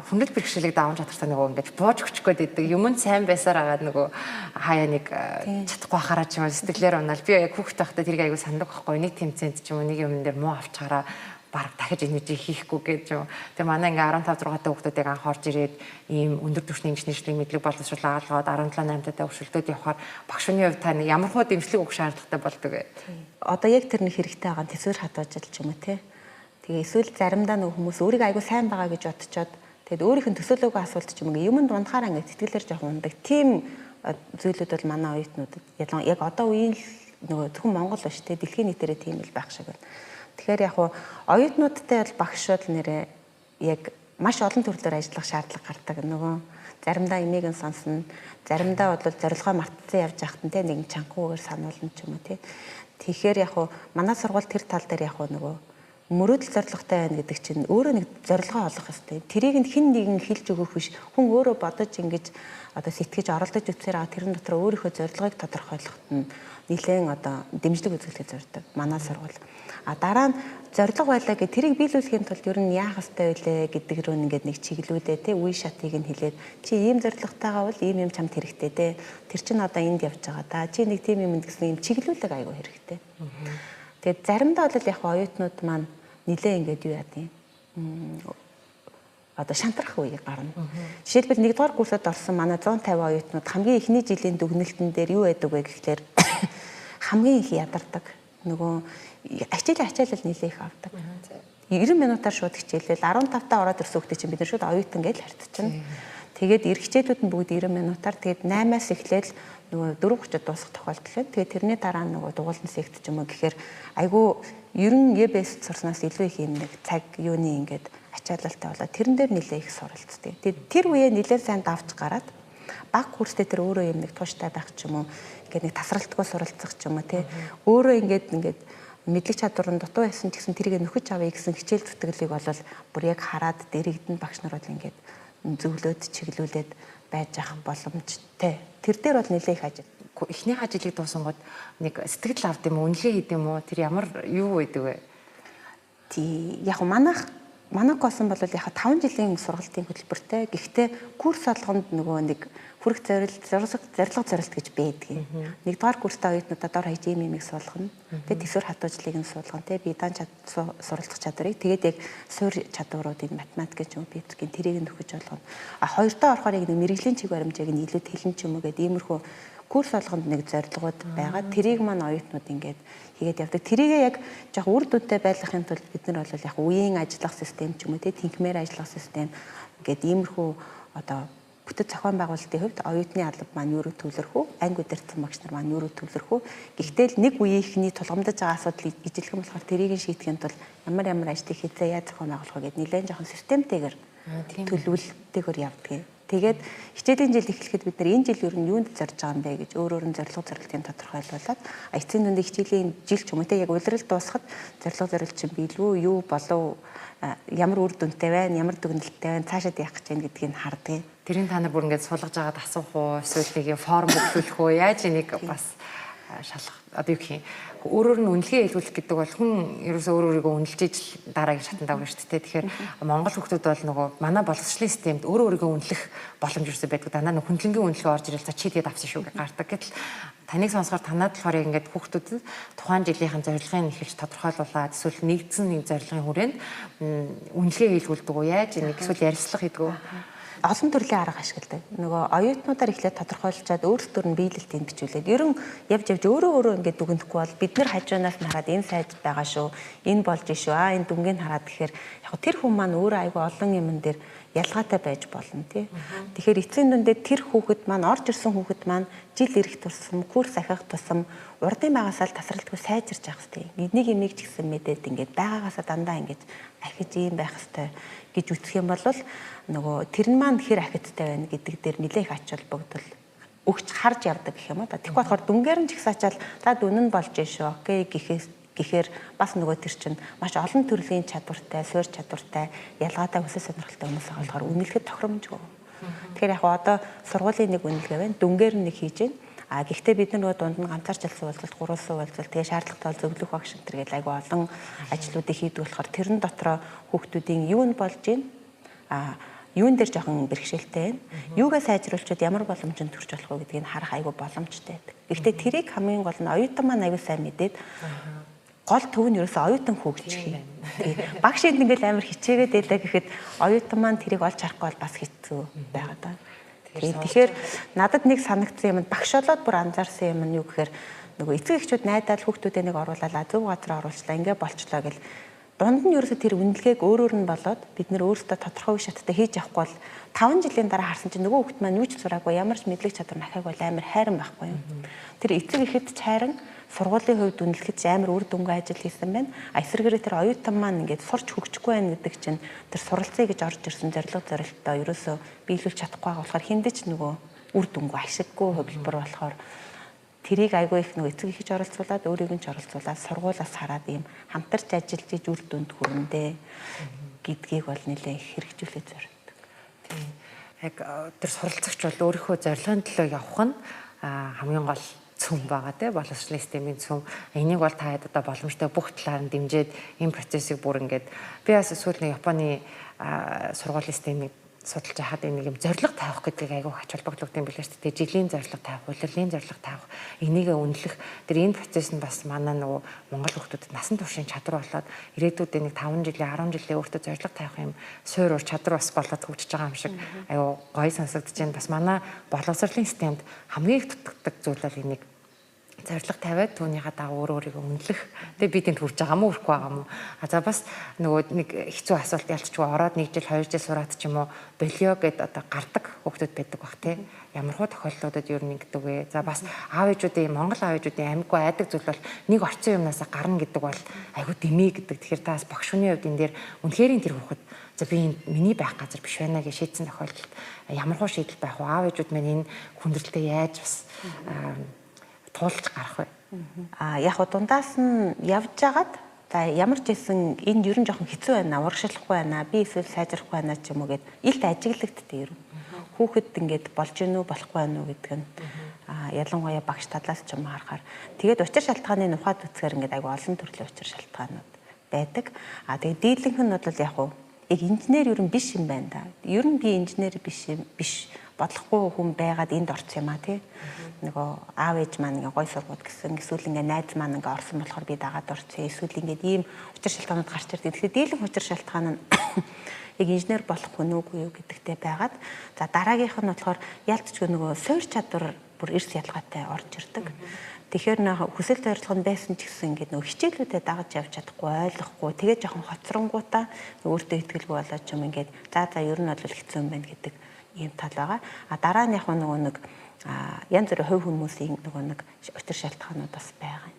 хүндрэл бэрхшээлийг даван чадвартай нөгөө ингээд бууж өчөх гээд идэг юмд сайн байсаар агаад нөгөө хаяа нэг чадахгүй хараа ч юм уу сэтгэлээр унаал би яг хүүхдтэй байхдаа тэрийг аягүй сандаг байхгүй нэг тэмцээнд ч юм уу нэг юм дээр муу авчаараа бараг дахиж энежи хийхгүй гэж юм. Тэгээ манай ингээ 15 6 та хүүхдүүдийг анх орж ирээд ийм өндөр түвшний инженерийн мэдлэг боловсруулалт аалгаад 17 8 та өршөлтөд явахаар багшны хувьд та ямар хөө дэмжлэг өгөх шаардлагатай болдог вэ? Одоо яг тэр нэг хэрэгтэй байгаа төсвөр хадгалж ч юм уу те. Тэгээ эсвэл заримдаа нэг хүмүүс өөрийгөө айгүй сайн байгаа гэж бодцоод тэгээд өөрийнх нь төсөөлөөгүй асуулт ч юм уу юмд унахаараа ингээ сэтгэлээр жоохон ундаг. Тийм зүйлүүд бол манай оюутнуудад яг одоо үеийн нөгөө зөвхөн Монгол биш те дэлхийн нийтээрээ тийм л байх шиг байна. Тэгэхээр яг оюутнуудтай бол багшууд нэрээ яг маш олон төрлөөр ажиллах шаардлага гардаг. Нөгөө заримдаа имийг нь сонсно. Заримдаа бол зорилгоо мартсан явж байхад нь те нэг чанхуугаар сануулна ч юм уу те. Тэгэхээр яг уу манай сургууль тэр тал дээр яг уу нөгөө мөрөөдөл зорилготой байна гэдэг чинь өөрөө нэг зорилгоо олох хэрэгтэй. Тэрийг нь хэн нэгэн хэлж өгөх биш. Хүн өөрөө бодож ингэж одоо сэтгэж оролдож үтсээр байгаа тэрэн дотор өөрийнхөө зорилгыг тодорхойлоход нь нэлээд одоо дэмжлэг үзүүлэх зорддог. Манай сургууль. Дараа нь зорилго байлаа гэх тэрийг биелүүлэхийн тулд ер нь яах ёстой вэ гэдэг рүү ингээд нэг чиглүүлээ те үе шатыг нь хэлээд чи ийм зорилготойгоо бол ийм чамд хэрэгтэй те тэр чинь одоо энд явж байгаа да чи нэг тийм юм гэсэн юм чиглүүлэг айгүй хэрэгтэй. Тэгээд заримдаа бол яг оюутнууд маань нилээ ингээд юу яа тийм одоо шантрах үе гарна. Жишээлбэл 1-р курсод орсон манай 150 оюутнууд хамгийн эхний жилийн дүгнэлтэн дээр юу байдаг вэ гэхлээр хамгийн их ядардаг. Нөгөө ачаалал нилээ их авдаг. 90 минутаар шууд хичээлвэл 15-таа ороод ирсэн хүүхдээ чинь бид нар шууд оюутан гэж харьцчихна. Тэгээд эргэжээлүүд нь бүгд 90 минутаар тэгээд 8-аас эхлээл нөгөө 4:30-д дуусах тохиолдол байна. Тэгээд тэрний дараа нөгөө дугуулна сект ч юм уу гэхээр айгүй ер нь ЕБС сурснаас илүү их юм нэг цаг юуны ингээд ачаалалтай болоод тэрэн дээр нэлээ их суралцдаг. Тэгээд тэр үеэ нэлээд сайн давж гараад баг курстэй тэр өөрөө юм нэг тууштай байх ч юм уу ингээд нэг тасралтгүй суралцах ч юм уу те өөрөө ингээд мэдлэг чадвар нь дутуу байсан ч гэсэн тэрийг нөхөж авъя гэсэн хичээл зүтгэлийг бол бүр яг хараад дэрэгдэн багш нар бол ингээд зөвлөд чиглүүлээд байж ах боломжтой. Тэр дээр бол нэлээ их ажил. Эхний ажлыг дуусангууд нэг сэтгэл авд юм уу, үнэлгээ хийд юм уу? Тэр ямар юу байдаг вэ? Тий, яг манайх косон бол яг 5 жилийн сургалтын хөтөлбөртэй. Гэхдээ курс болгонд нөгөө нэг хүрх зорилго гэж байдаг. 1-р курстай оюутнуудаа дор хаяж имийг суулгана. Тэгээд төсвөр хатуужлыг нь суулгана. Тэгээд биедан суралцах чадварыг тэгээд яг суурь чадваруудыг математик ч юм уу физикийн тэрийг нь нөхөж болгоно. Хоёрдоо орохоор яг нэг мэрэгжлийн чиг баримжааг нь илүү тэлэн ч юм уу гэдэг иймэрхүү курс болгонд нэг зорилгууд байгаа. Тэрийг маань оюутнууд ингээд хийгээд явдаг. Тэрийгээ яг жоох үр дүнтэй байлгахын тулд бид нар бол яг үеийн ажиллах систем ч юм уу тэнхмээр ажиллах систем ингээд иймэрхүү одоо бүтэц зохион байгуулалтын хувьд оюутны алба маань юу рүү төвлөрөх үү? Анги удирдсан багш нар маань юу рүү төвлөрөх үү? Гэхдээ л нэг үеийнхний тулгамдаж байгаа асуудлыг ижилхэн болохоор тэрийг шийдэхин тулд ямар ажлыг хийzээ яаж зохион байгуулах вэ гэдэг нэлээд жоохон системтэйгээр төлөвлөлтөөр явдаг. Тэгээд хичээлийн жил эхлэхэд бид нар энэ жил ер нь юунд зорж байгаа юм бэ гэж өөрөөр нь зорилтын тодорхойлуулаад эцсийн дүндээ хичээлийн жил ч юм уу те яг улирал дуусахад зорилт чинь биелвүү юу болов ямар үр дүнтэй байна ямар дүгнэлттэй байна цаашаа яах гэж байна гэдгийг харддаг. Тэрийн та нар бүр ингээд суулгаж агаад асуух уу эсвэл нэг форм өгүүлэх үү яаж энийг бас шалгах одоо юу гэх юм өөрөөр нь үнэлгээ хэлүүлэх гэдэг бол хүн ерөөсөө өөрийгөө үнэлж ижил дараагийн шатанд авна шүү дээ. Тэгэхээр Монгол хүмүүс бол нөгөө манай боловсролын системд өөрийгөө үнэлэх боломж ерөөсөө байдаг. Дандаа нэг хүндлэнгийн үнэлгээ орж ирэл за чи тэгээд авсан шүү гэж гардаг. Гэтэл таныг сонсохоор танад болохоор ингээд хүүхдүүдэд тухайн жилийнхэн зорилгыг эхэлж тодорхойлуулаад эсвэл нэгдсэн нэг зорилгын хүрээнд үнэлгээ хэлүүлдэг үү яаж нэг эсвэл ярилцлага хийдэг үү? Олон төрлийн арга ашигладаг. Нөгөө оюутнуудаар эхлээд тодорхойлчаад өөрсдөр нь биелэлтийг бичүүлээд ерөн явж өөрөө ингээд дүгнэхгүй бол бид нар хажуунаас нь хараад энэ сайд байгаа шүү. Энэ болж шүү. Энэ дүнгийг хараад тэгэхээр яг тэр хүн маань өөрөө айгүй олон юмн дээр ялгаатай байж болно тий. Тэгэхээр эцсийн дүндээ тэр хүүхэд маань орж ирсэн хүүхэд маань жил ирэх тусам курс ахих тусам урдын багасаал тасралтгүй сайжирч явах хэрэгтэй. Нэг имийг ч гэсэн мэдээд ингээд байгаагаасаа дандаа ингээд ахиж ийм байх хэрэгтэй гэж үтгэх юм бол нөгөө тэр нь маань хэр ахицтай байна гэдэг дээр нэлээх ач холбогдол өгч харж явдаг гэх юм уу. Тэгэхгүй болохоор дүнгээр нь ч ихс ачаал за дүн нь болж шүү. Окей гэхээр бас нөгөө тэр чинь маш олон төрлийн чадвартай, суурь чадвартай, ялгаатай хүсэл сонирхолтой хүмүүс байгаа болохоор үнэлэхэд тохиромжгүй. Тэгэхээр яг одоо сургуулийн нэг үнэлгээ байна. Дүнгээр нь нэг хийж байна. Гэхдээ бид нар нөгөө дунд нь ганцаарчлсан уулзалт, гурвалсан уулзалт, тэгээ шаардлагатай бол зөвлөх багш нар гэдэг айгүй олон ажлуудыг хийдэг болохоор тэрэн дотроо хүүхдүүдийн юу нь болж байна? Юун дээр жоохон бэрхшээлтэй байна? Юугаа сайжруулчаад ямар боломжинд төрж болох вэ гэдгийг харах айгүй боломжтой байдаг. Гэхдээ тэрийг хамгийн гол нь оюутан маань айгүй сайн мэдээд гол төв нь ерөөсөө оюутан хөгжих юм. Багш энд ингээл амар хичээгээд байлаа гэхэд оюутан маань тэрийг олж харахгүй бол бас хэцүү байгаа даа. Тэгэхээр надад нэг санагдсан юм багш болоод бүр анзаарсан юм нь юу гэхээр нөгөө эцэг эхчүүд найдаад хүүхдүүдээ нэг оруулаад зөв газар оруулчлаа ингээ болчлоо гэл дунд нь ерөөсөө тэр үнэлгээг өөрөөр нь болоод бид нэр өөрсдөө тодорхой үе шаттай хийж явахгүй бол 5 жилийн дараа харсан чинь нөгөө хүүхд маань юу ч сураагүй ямар ч мэдлэг чадвар нахайг бол амар хайран байхгүй юм. Тэр эцэг эхэд ч хайран сургуулийн хувьд үнэлэхэд амар үр дүнгүй ажил хийсэн байна. Эсвэргээрээ тэр оюутан маань ингээд сурч хөгжихгүй байна гэдэг чинь тэр суралцъя гэж орж ирсэн зорилттой ерөөсөө биелүүлж чадахгүй байгаа болохоор хиндэж нөгөө үр дүнгүй ашиггүй хувилбар болохоор тэрийг айгүй их нөгөө эцэг ихэж оролцуулаад өөрийг нь ч оролцуулаад сургуулаас хараад ийм хамтарч ажиллаж иж үр дүнд хүрэндээ гэдгийг бол нэлээ их хэрэгжүүлээд зорддог. Тийм. Яг тэр суралцагч бол өөрийнхөө зорилгын төлөө явах нь хамгийн гол цөм байгаа те боловсролын системийн цөм. Энийг бол та хэд одоо боломжтой бүх талаар нь дэмжиж энэ процессыг бүр ингээд би бас сүүл нэг Японы сургуулийн системийг судалж байхад энэ нэг юм зорилго тавих гэдгийг айгүй ач холбогдолтой юм билээ шүү дээ. Жилийн зорилго тавих, улирлын зорилго тавих, энийг үнэлэх тэр энэ процесс нь бас манай нөгөө Монгол хүмүүсд насан туршийн чадвар болоод ирээдүйдээ нэг 5 жилийн 10 жилийн өөртөө зорилго тавих юм суур ур чадвар бас болоод хөгжиж байгаа юм шиг айгүй гоё сонсогдож байна. Бас манай боловсролын системд хамгийн их дутагддаг зүйл бол энийг зорилго тавиад түүнийхээ дагуу өөрийгөө үнэлэх. Тэгээ би тэнд хүрч байгаа мó хүрхгүй байгаа мó. За бас нөгөө нэг хэцүү асуулт ялцчихгүй ороод 1 жил 2 жил сураад ч юм уу болио гэд одоо гардаг хүмүүс байдаг бах тий. Ямархуу тохиолдлуудад ер нь ингэдэг вэ? За бас аав ээжүүдийн Монгол аав ээжүүдийн амьгүй айдаг зүйл бол нэг орчин юмнасаа гарна гэдэг бол айгүй дэмий гэдэг. Тэгэхээр та бас багш хүний хувьд энэ дээр үнэхээр тэр хүүхэд за би миний байх газар биш байна гэж шийдсэн тохиолдолд ямархуу шийдэл байх уу? Аав ээжүүд минь энэ хүндрэлтэд яаж бас туулж гарах вэ? Яг дундаас нь явж агаад за ямар ч хэлсэн энэ ер нь жоохон хэцүү байна, урагшлахгүй байна, би эсвэл сайжрахгүй байна ч юм уу гэд илт ажиглагдтыг ер нь. Хүүхэд ингээд болж гинүү болохгүй байна уу гэдэг нь ялангуяа багш талаас ч юм харахаар тэгээд учир шалтгааны ухаад үцхээр ингээд айгу олон төрлийн учир шалтгаанууд байдаг. Тэгээд дийлэнх нь бол яг уу яг инженер ер нь биш юм байна да. Ер нь би инженер биш бодлохгүй хүн байгаад энд орсон юм а тий. Нөгөө аав ээж маань ингээ гой сургууд гэсэн эсвэл ингээ найз маань ингээ орсон болохоор би дагаад орсон. Эсвэл ингээ ийм учир шалтгаанууд гарч ирдэг. Тэгэхээр дийлэнх учир шалтгаан нь яг инженер болох хүн үгүй юу гэдэгтэй байгаад за дараагийнх нь болохоор ялцчгүй нөгөө суур чадвар бүр эрс ялгаатай орж ирдэг. Тэгэхээр нэг хүсэл зорилго нь байсан ч гэсэн ингээ нөгөө хичээлүүдэд дагаж явж чадахгүй ойлгохгүй тэгээ жоохон хоцронгуудаа өөртөө ихтгэлгүй болоод ч юм ингээд за ер нь бол хэцүү юм байна гэдэг ийм тал байгаа. Дараа нь яг нөгөө нэг янз бүрийн хувь хүмүүсийн нөгөө нэг учир шалтгаанууд бас байгаа.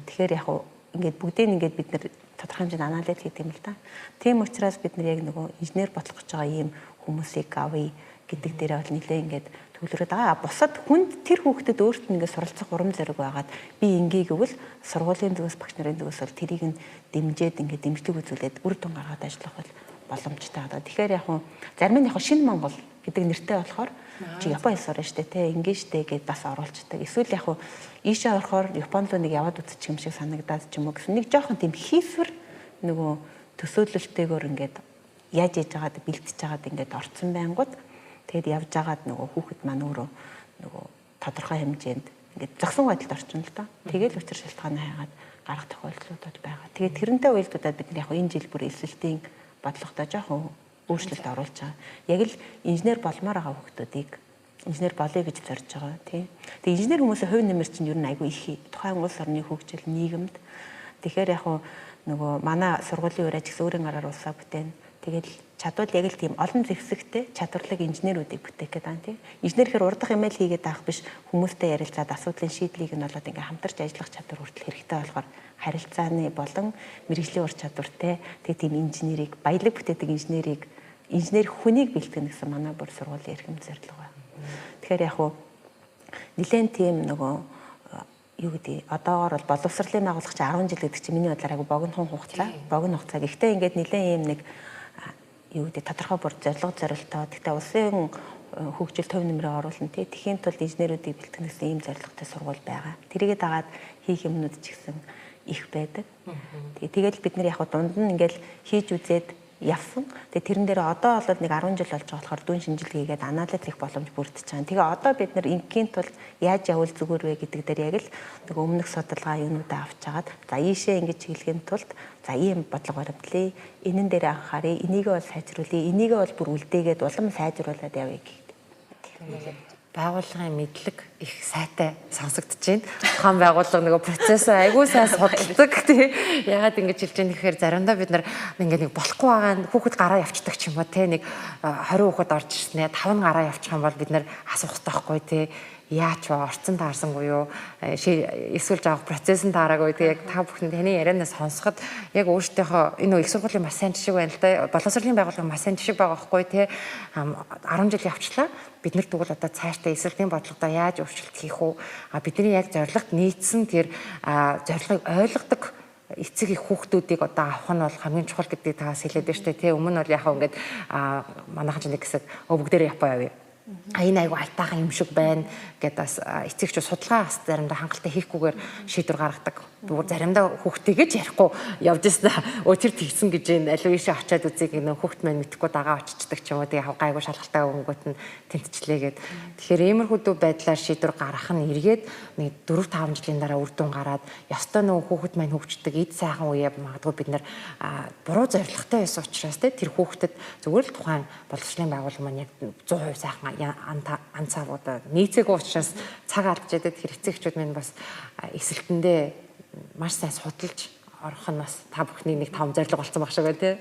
Тэгэхээр яг ингээд бүгдийг ингээд бид нэр тодорхой хэмжээнд анализ хийх юм л да. Тийм учраас бид нэр яг нөгөө инженер болох гэж байгаа ийм хүмүүсийг авъя гэдэг дээрээ бол нэлээ ингээд төвлөрөөд байгаа. Бусад хүнд тэр хүүхдэд өөрт нь ингээд суралцах урам зориг байгаад би ингийг гэвэл сургуулийн зүгээс багш нарын зүгээс бол тэрийг нь дэмжиж ингээд дэмжлэг үзүүлээд үр дүн гаргаад ажиллах бол боломжтой байгаа. Тэгэхээр яг зарим нь яг шинэ Монгол гэдэг нэртэй болохоор чи Японы сурна штэ те ингэ штэ гэд бас оруулцдаг. Эсвэл яг ийшээ орохоор Японд л нэг яваад үзчих юм шиг санагдаад ч юм уу гэсэн нэг жоохон тийм хийсвэр нөгөө төсөөлөлтэйгээр ингээд яаж яаж байгаад бэлтэж байгаад ингээд орцсон байнгут тэгээд явж байгаад нөгөө хүүхэд маань өөрөө нөгөө тодорхой хэмжээнд ингээд зөксөн байдалд орчин л доо. Тэгээд учир шалтгааны хайгаад гарах тохиолдлуудад байгаа. Тэгээд тэрнтэй уялдуудад бид яг энэ жил бүр эсэлтийн бодлоготой жоохон өөрчлөлт оруулж байгаа. Яг л инженер болмоор байгаа хүмүүсийг инженер болъё гэж зорж байгаа тийм. Тэгээ инженер хүмүүсийн хувь нэмэр чинь ер нь айгүй их тухайн улс орны хөгжил нийгэмд. Тэгэхээр яг нөгөө манай сургуулийн ураач гэсэн өөрийн гараар улсаа бүтээн. Тэгээд чадвал яг л тийм олон зэвсэгтэй чадварлаг инженерүүдийг бүтээх гэдэг юм тийм. Инженер хэр урдах юм л хийгээд авах биш хүмүүстэй ярилцаад асуудлын шийдлийг нь болоод ингээм хамтарч ажиллах чадвар хүртэл хэрэгтэй болохоор харилцааны болон мэргэжлийн ур чадвартай тэгээд тийм инженерийг баялаг бүтээдэг инженер хүнийг бэлтгэн гэсэн манай бүр сургуулийн эрхэм зорилго байна. Тэгэхээр яг уу нэлээд тийм нөгөө юу гэдэг одоогоор бол боловсролын байгууллага чи 10 жил гэдэг чи миний бодлоор айгу богино хугацаа. Гэхдээ ингээд нэлээд ийм нэг юу гэдэг тодорхой бүр зорилго зорилтоо гэхдээ улсын хөгжил төв нэмрээ оруулна тий. Тэхийн тулд инженерүүдийг бэлтгэн гэсэн ийм зорилготой сургууль байгаа. Тэрийгээ дагаад хийх юмнууд ч гэсэн их байдаг. Тэгээд бид нэр яг дунд нь ингээд хийж үзээд явсан. Тэгээд тэрэн дээр одоо бол нэг 10 жил болж байгаа болохоор дүн шинжилгээгээд анализ хийх боломж бүрдэж байгаа. Тэгээ одоо бид нэр ингийн тулд яаж явал зүгээр вэ гэдэг дээр яг л нэг өмнөх судалгаа юунуудаа авч хагаад за ийшээ ингэж чиглэхийн тулд за ийм бодлого баримтлаа. Энэн дээр анхаарыг, энийгээ бол сайжруулъя, энийгээ бол бүр үлдээгээд улам сайжруулад явъя гэх. Байгууллагын мэдлэг их сайтай сонсогдож байна. Тухайн байгууллага нөгөө процессыг айгүй сайн судалдаг тий. Ягаад ингэж хэлж байгаа гэхээр заримдаа бид нар ингээд нэг болохгүй байгаа хүүхэд гараа явцдаг ч юм уу тий. Нэг 20 хүүхэд орж ирснээр 5 гараа явчих юм бол бид нар асуух хэрэгтэй байхгүй тий. Яач вэ? Орцсон таарсангүй юу? Эсвэл жаах процессын таараагүй. Тэгээ яг та бүхэн таны ярианаас сонсоход яг өөртөөхөө энэ их сургуулийн маш сайн жишг байна л да. Боловсролын байгууллага маш сайн жишг байгаа байхгүй тий. 10 жил явчлаа. Бид нар тэгвэл одоо цаашдаа эсвэлтийн бодлогодоо яаж өөрчлөлт хийх үү? Бидний яг зорилгот нийцсэн тэр зорилгыг ойлгодог эцэг их хүүхдүүдийг одоо авах нь бол хамгийн чухал гэдгийг таас хэлээд байна шүү дээ тий. Өмнө нь бол яг ингээд манайхан ч нэг хэсэг бүгдээрээ Япон явъя. Энэ айгу алтайхан юм шиг байна гэдээ бас эцэгч судалгаа бас заримдаа хангалттай хийхгүйгээр шийдвэр гаргадаг. Бүр заримдаа хүүхдтэйгэж ярихгүй явж ирсэн. Тэр тэгсэн гэж энэ аль вишээ очиад үзье гэх нөх хүүхд маань мэдхгүй дагаа очичдаг ч юм уу. Тэгээ гайгүй шалгалтай өнгөт нь тэнцчлээгээд. Тэгэхээр иймэрхүү байдлаар шийдвэр гаргах нь эргээд нэг 4-5 жилийн дараа үр дүн гараад ёстой нөх хүүхд маань хөгждөг эд сайхан үе магадгүй бид нар буруу зорилготой байсан учраас тэр хүүхдэд зүгээр л тухайн боловсролын байгууллага маань яг 100% сайхан анцаагуудаа нийцээгүй учраас цаг алдж яадаг тэр эцэгчүүд минь бас эсэлтэндээ маш сайн судалж орох нь бас та бүхний нэг том зорилго болсон баг шиг байна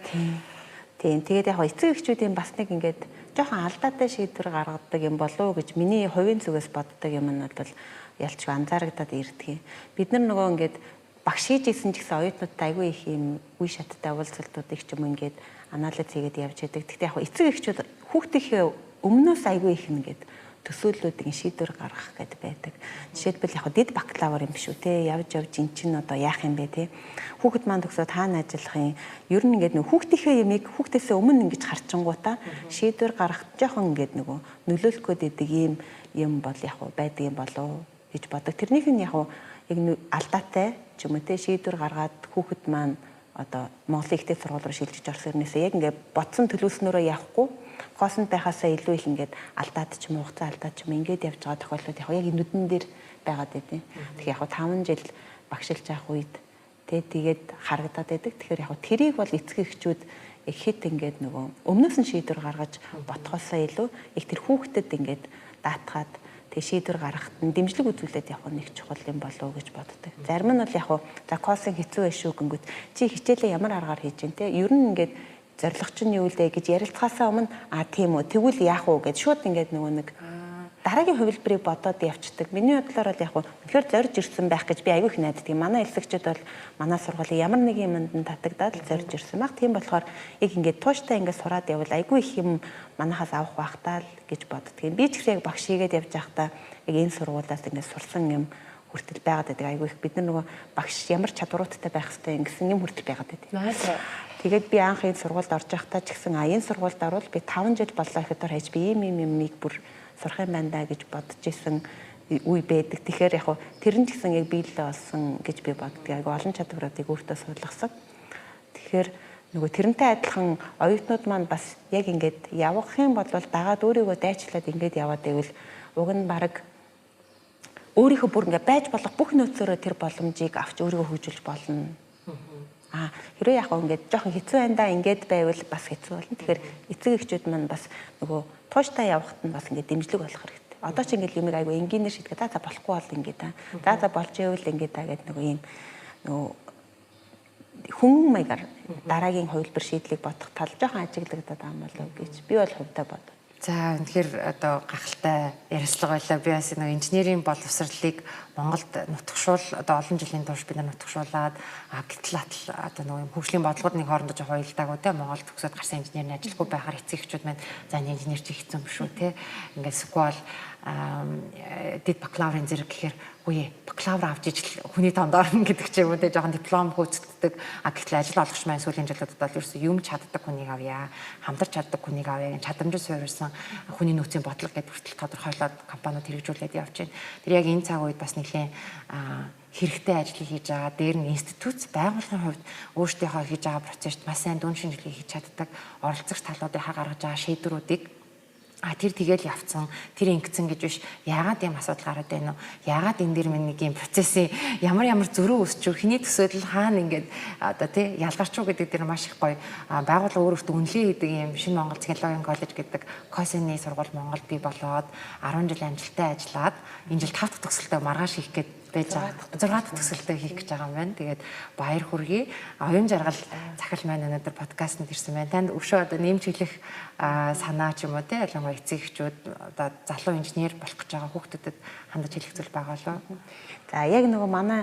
тийм. Тэгээд яг эцэг эхчүүдийн бас нэг ингээд жоохон алдаатай шийдвэр гаргадаг юм болов уу гэж миний хувийн зүгээс боддог юм нь бол ялчгүй анзаарагдаад ирдэг. Бид нар нөгөө ингээд багш хийж исэн ч гэсэн оюутнуудтай айгүй их юм үе шаттай уулзалтуудыг ч юм ингээд анализ хийгээд явж байдаг. Гэхдээ яг эцэг эхчүүд хүүхдийнхээ өмнөөс айгүй их нэгээд төсөөллүүдийн шийдвэр гаргах гэдэг байдаг. Жишээлбэл яг дид бакалавр юм биш үү те явж эн чинь одоо яах юм бэ те хүүхэд маань төгсөөд хаана ажиллах юм ер нь ингээд нөгөө хүүхдийнхээ ямиг хүүхдээсээ өмнө ингэж харчингуудаа шийдвэр гаргах жоохон ингээд нөгөө нөлөөлөх гээд идэг юм бол яг байдаг юм болов гэж бодог. Тэрнийх нь яг алдаатай ч юм уу те шийдвэр гаргаад хүүхэд маань одоо Монголын ихтэй сургууль руу шилжиж орсон юмнээсээ яг ингээд бодсон төлөвснөрөө явахгүй хоосон байхаасаа илүү их ингээд алдаад ч юм уу хугацаа алдаад ч юм ингээд явж байгаа тохиолдлууд яг нүдэн дээр байгаад байдیں۔ Тэгэхээр яг 5 жил багшилж авах үед тэгээд харагдаад байдаг. Тэгэхээр яг тэрийг бол эцэг эхчүүд их хит ингээд нөгөө өмнөөс нь шийдвэр гаргаж ботхосоо илүү их тэр хүүхдэд ингээд даатгаад тэг шийдвэр гаргахад дэмжлэг үзүүлээд явах нэг чухал юм болов уу гэж боддог. Зарим нь бол яг за косын хэцүү байх шүү гингүүд чи хичээлээ ямар аргаар хийж гин те ер нь ингээд зорилго чинь юу лээ гэж ярилцахаасаа өмнө тийм үү тэгвэл яах вэ гэж шууд ингээд нөгөө нэг дараагийн хувилбарыг бодоод явцдаг. Миний бодлоор бол яг үнэхээр зорж ирсэн байх гэж би аягүй их найддаг. Манай эсэгчд бол манай сургуулийн ямар нэг юмд татагдаад зорж ирсэн баг. Тийм болохоор яг ингээд тууштай ингээд сураад явбал аягүй их юм манахаас авах байхтаа л гэж боддог. Би ч гэсэн яг багш хийгээд явж байхдаа яг энэ сургуулиас ингээд сурсан юм хүртэл байгаад байдаг. Аягүй их бид нар нөгөө багш ямар чадваруудтай байх хэрэгтэй гэсэн юм хүртэл байгаад байдаг. Тэгээд би анх энэ сургуульд орж байхдаа ч гэсэн энэ сургуульд орвол би 5 жил боллоо гэхээр хайж би юмыг бүр сурах юм байна да гэж бодож исэн үе байдаг. Тэгэхээр яг тэр нь ч гэсэн яг биелэлээ олсон гэж би боддог. Яг олон чадваруудыг өөртөө суулгасан. Тэгэхээр нөгөө тэрнтэй адилхан оюутнууд маань бас яг ингээд явах юм бол дагаад өөрийгөө дайчлаад ингээд яваад байвал уг нь баг өөрийнхөө бүр ингээд байж болох бүх нөөцөөрөө тэр боломжийг авч өөрийгөө хөгжүүлж болно. Хэрэв яг ингээд жоохон хэцүү байна да ингээд байвал бас хэцүү болно. Тэгэхээр эцэг эхчүүд маань бас нөгөө тууштай явахт нь бас ингээд дэмжлэг болох хэрэгтэй. Одоо ч ингээд юмыг айгүй энгийнээр шийдгээ за болохгүй бол ингээд за болж ивэл ингээд гэдэг нөгөө юм нөгөө хүн маягаар дараагийн хувилбар шийдлийг бодох тал жоохон ажиглагдаад байгаа юм болов гэж би бол хувьдаа бодов. За үнэхээр одоо гахалтай ярилцлага байлаа. Би бас нэг инженерийн боловсролыг Монголд нутагшуул одоо олон жилийн турш бид нар нутагшуулаад гэтэл одоо нэг хөгжлийн бодлогод нэг хоорондоо жоохон уялдаагүй те Монголд төгсөөд гарсан инженерийн ажилгүй байхаар эцэг эхчүүд маань за инженер чи хэцүү юм шүү те ингээд сквал дид бакалаврын зэрэг гэхээр үе бакалавр авч ижил хүний тонд орно гэдэг ч юм уу те жоохон диплом хөөцөлддөг гэтэл ажил олгоч маань сүүлийн жилүүдэд бол ерөөсөө юм чаддаг хүнийг авъя хамтарч чаддаг хүнийг авъя чадамжид суурилсан хүний нөөцийн бодлого гэдэг хүртэл тодорхойлоод компаниуд хэрэгжүүлээд явж байна. Тэр яг энэ цаг үед бас нэлээд хэрэгтэй ажил хийж байгаа. Дээр нь институт байгууллагын хувьд өөрсдийнхөө хийж байгаа процесс маш сайн дүн шинжилгээ хийж чаддаг. Оролцогч талуудынхаа гаргаж байгаа шийдвэрүүдийг тэр тэгэл явцсан тэр ингэсэн гэж биш яагаад ийм асуудал гараад байна уу яагаад энэ дэр нэг юм процессын ямар зөрүү өсч хэний төсөөлөл хаана ингээд одоо тий ялгарч уу гэдэг дэр маш их гоё байгууллага өөрөөсөө үнэлгээ хийдэг юм шинэ Монгол технологийн коллеж гэдэг КОС-ны сургууль Монголд бий болоод 10 жил амжилттай ажиллаад энэ жил 5 дахь төгсөлтөд маргааш хийх гээд байж байгаа. 6 дахь төсөлтөө хийх гэж байгаа юм байна. Тэгээд баяр хүргэе. Оюун жаргал захирал маань өнөөдөр подкастт ирсэн байна. Танд өшөө одоо нэмж хэлэх санаа ч юм уу те ялангуяа эцэг эхчүүд одоо залуу инженер болох гэж байгаа хүүхдүүдэд хандаж хэлэх зүйл байгаа лөө. За яг нөгөө манай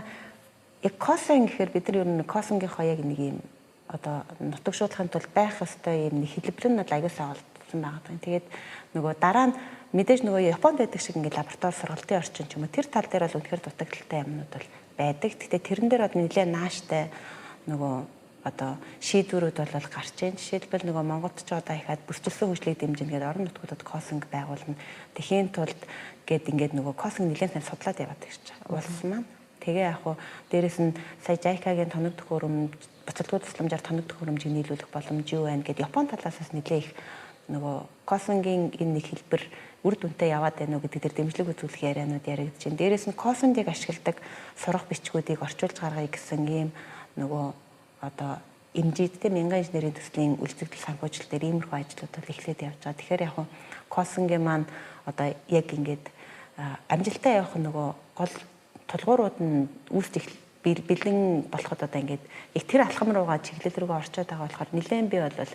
яг косинг гэхээр бид нар ер нь косингийнхоо яг нэг юм одоо нутагшуулахын тулд байх ёстой юм нэг хэлбэр нь аягуусаа олдсон байгаа. Тэгээд нөгөө дараа нь мэдээж нөгөө Японд байдаг шиг ингээд лаборатори сургалтын орчин ч юм уу тэр тал дээр бол үнэхээр дутагдaltaй юмнууд бол байдаг. Гэхдээ тэрэн дээр бол нэлээд нааштай нөгөө одоо шийдвэрүүд бол гарч ийн. Жишээлбэл нөгөө Монголд ч одоо их бүртгүүлсэн хөгжлийг дэмжинэ гэдэг орон нутгуудад косинг байгуулна. Тэхийн тулд гээд ингээд нөгөө косинг нэлээд сайн судлаад яваад гэж улс маань. Тэгээ яг хуу дээрэс нь сая JICA-гийн тоног төхөөрөмж, буцалтгүй тусламжаар тоног төхөөрөмжийг нийлүүлэх боломж юу байна гэдээ Япон талаас бас нэлээд их нөгөө косингийн энэ нэг хэлбэр үр дүнтэй яваад байна уу гэдэг дээр дэмжлэг үзүүлэх ярианууд яригдж байна. Дээрээс нь косиндыг ашигладаг сурах бичгүүдийг орчуулж гаргая гэсэн ийм нөгөө одоо эмжидтэй мянган инженерийн төслийн үйлчлэгдэл санхүүжилт дээр иймэрхүү ажлууд бол эхлээд явж байгаа. Тэгэхээр яг косингийн маань одоо яг ингээд амжилттай явах нөгөө гол тулгуурууд нь үүсэх бэлэн болоход одоо ингээд яг тэр алхам руугаа чиглэл рүүгээ орчоод байгаа болохоор нэлээд би бол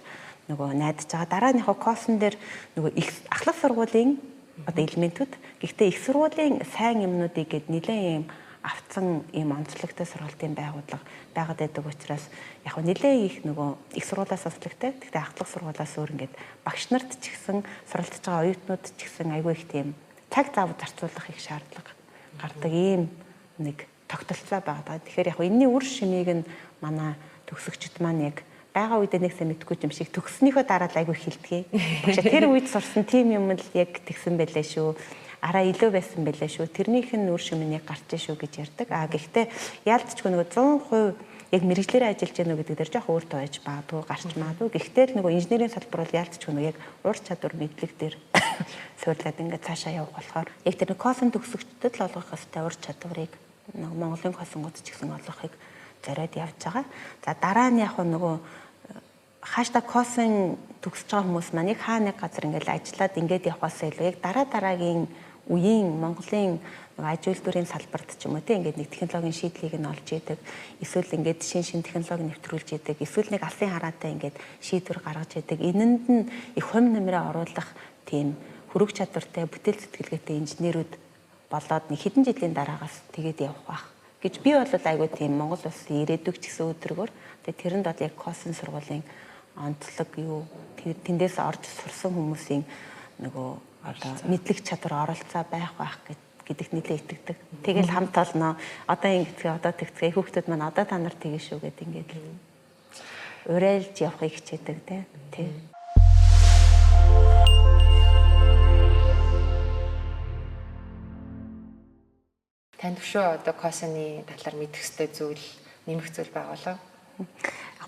нөгөө найдаж байгаа. Дарааныхоо косын дээр нөгөө их ахлах сургуулийн одоо элементүүд гэхдээ их сургуулийн сайн юмнуудыг гээд нэлээд юм автсан ийм онцлогтой сургалтын байгууллага байгаад байдаг учраас яг нь нэлээд их нөгөө их сургуулиас онцлогтой. Гэхдээ ахлах сургуулиас өөр ингээд багш нарт ч гэсэн суралцж байгаа оюутнууд ч гэсэн айгүй их тийм цаг зав зарцуулах их шаардлага гардаг ийм нэг тогтолцоо байгаа. Тэгэхээр яг энэний үр шимийг нь манай төгсөгчд маань яг байгаа үедээ нэг сайн мэдгүй юм шиг төгснөөхөө дараа л айгүй хилдгээ. Багш тэр үед сурсан тийм юм л яг тэгсэн байлээ шүү. Араа илүү байсан байлээ шүү. Тэрнийх нь үр шим нь яг гарч шүү гэж ярьдаг. Гэхдээ яалтчгүй нөгөө 100% яг мэрэгчлэрээ ажиллаж байгаа гэдэг дээр жоох өөр тооёж баадгүй гарч маадгүй. Гэхдээ л нөгөө инженерийн салбар бол яалтчгүй нөгөө яг ур чадвар мэдлэг дээр суурлаад ингээд цаашаа явах болохоор яг тэр косын төгсөгчдөд л олгох ёстой ур чадварыг нөгөө Монголын косингууд ч гэсэн олгохыг зориод явж байгаа. За дараа нь яг нөгөө хааштай косин төгсөж байгаа хүмүүс маань яг хаа нэг газар ингээд ажиллаад ингээд явахаас илүү яг дараагийн үеийн Монголын аж үйлдвэрийн салбарт ч юм уу тийм ингээд нэг технологийн шийдлийг нь олж идэг. Эсвэл ингээд шин технологи нэвтрүүлж идэг. Эсвэл нэг алсын хараатай ингээд шийдвэр гаргаж идэг. Энэнд нь их хум нэмрээ оруулах тийм хөрөг чадвартай бүтээл сэтгэлгээтэй инженерүүд болоод нэг хэдэн жилийн дараагаас тэгээд явах байх гэж би бол айгүй тийм Монгол улсын ирээдүйг ч гэсэн өдрөгөр тэгээд тэрэнд бол яг косын сургуулийн онцлог юу тэндээс орж сурсан хүмүүсийн нөгөө одоо мэдлэг чадвар оролцоо байх гэдэгт нэлээд итгэдэг. Тэгэл хамт олно. Одоо ингэдэг одоо тэгцгээ хүүхдүүд маань одоо та нар тэгэн шүү гэдэг ингээд урайлж явахыг хичээдэг тий. Танд өшөө одоо косины талаар мэдэх ёстой зүйл, нэмэх зүйл байгаа лөө.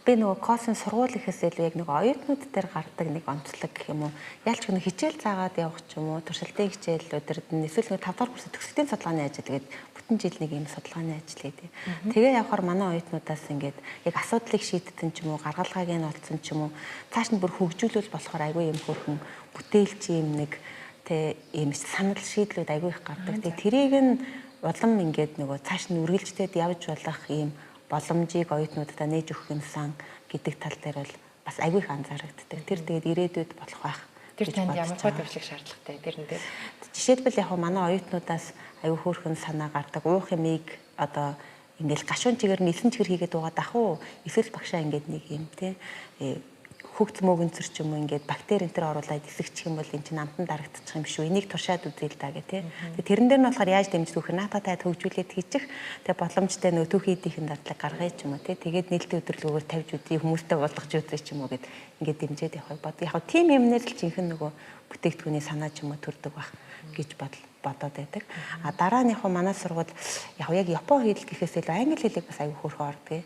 Би нөгөө косын сургууль гэхээс илүү яг нөгөө оюутнууд дээр гардаг нэг онцлог гэх юм уу. Ялч нөгөө хичээл заагаад явах ч юм уу, туршилтын хичээлүүдэрд нь эсвэл нөгөө 5 дахь курсын төгсөлтийн судалгааны ажил гэдэг бүтэн жил нэг юм судалгааны ажил гэдэг. Тэгээ явахаар манай оюутнуудаас ингээд яг асуудлыг шийдтэн ч юм уу, гаргалгааг нь олцсон ч юм уу, цааш нь бүр хөгжүүлүүл болохоор айгүй юм хөрхөн бүтээлч юм нэг тэ ийм санал шийдлүүд айгүй их гардаг. Тэгээ тэрийг нь улам ингээд нөгөө цааш нь үргэлжлээд явж болох ийм боломжийг оюутнуудад нээж өгөх юмсан гэдэг тал дээр бол бас айгүй их анзаарэгддэг. Тэр тэгээд ирээдүйд болох байх. Тэр танд ямар хөө төвлөх шаардлагатай тэрэн дээр. Жишээлбэл яг манай оюутнуудаас айгүй хөөрхөн санаа гардаг. Уух юмыг одоо ингээл гашуун чигээр нь 9 чигээр хийгээд угаад ах уу? Эсвэл багшаа ингээд нэг юм тий хөгц мөгөнцөр ч юм уу ингээд бактери энэ төр оруулаад эсэгчих юм бол эн чинь амтан дарагдчих юм шүү. Энийг туршаад үзээл та гэх тий. Тэгээ тэрэн дээр нь болохоор яаж дэмжих вэ? Наатаа хөгжүүлээд хийчих. Тэгээ боломжтой нөө түүх хийдийнхэн дадлаг гаргая ч юм уу тий. Тэгээд нээлттэй өдөрлөгөөр тавьж үзье, хүмүүстэй уулгаж үзье ч юм уу гэд ингээд дэмжиж явахыг бод. Яг тийм юмнэр л жинхэнэ нөгөө бүтээгдэхүүний санаа ч юм уу төрдөг байх гэж бодоод байдаг. Дарааныхоо манай сургууль яг Япон хэл гэхээс илүү англи хэлийг бас аягүй хөөрхөн ордог.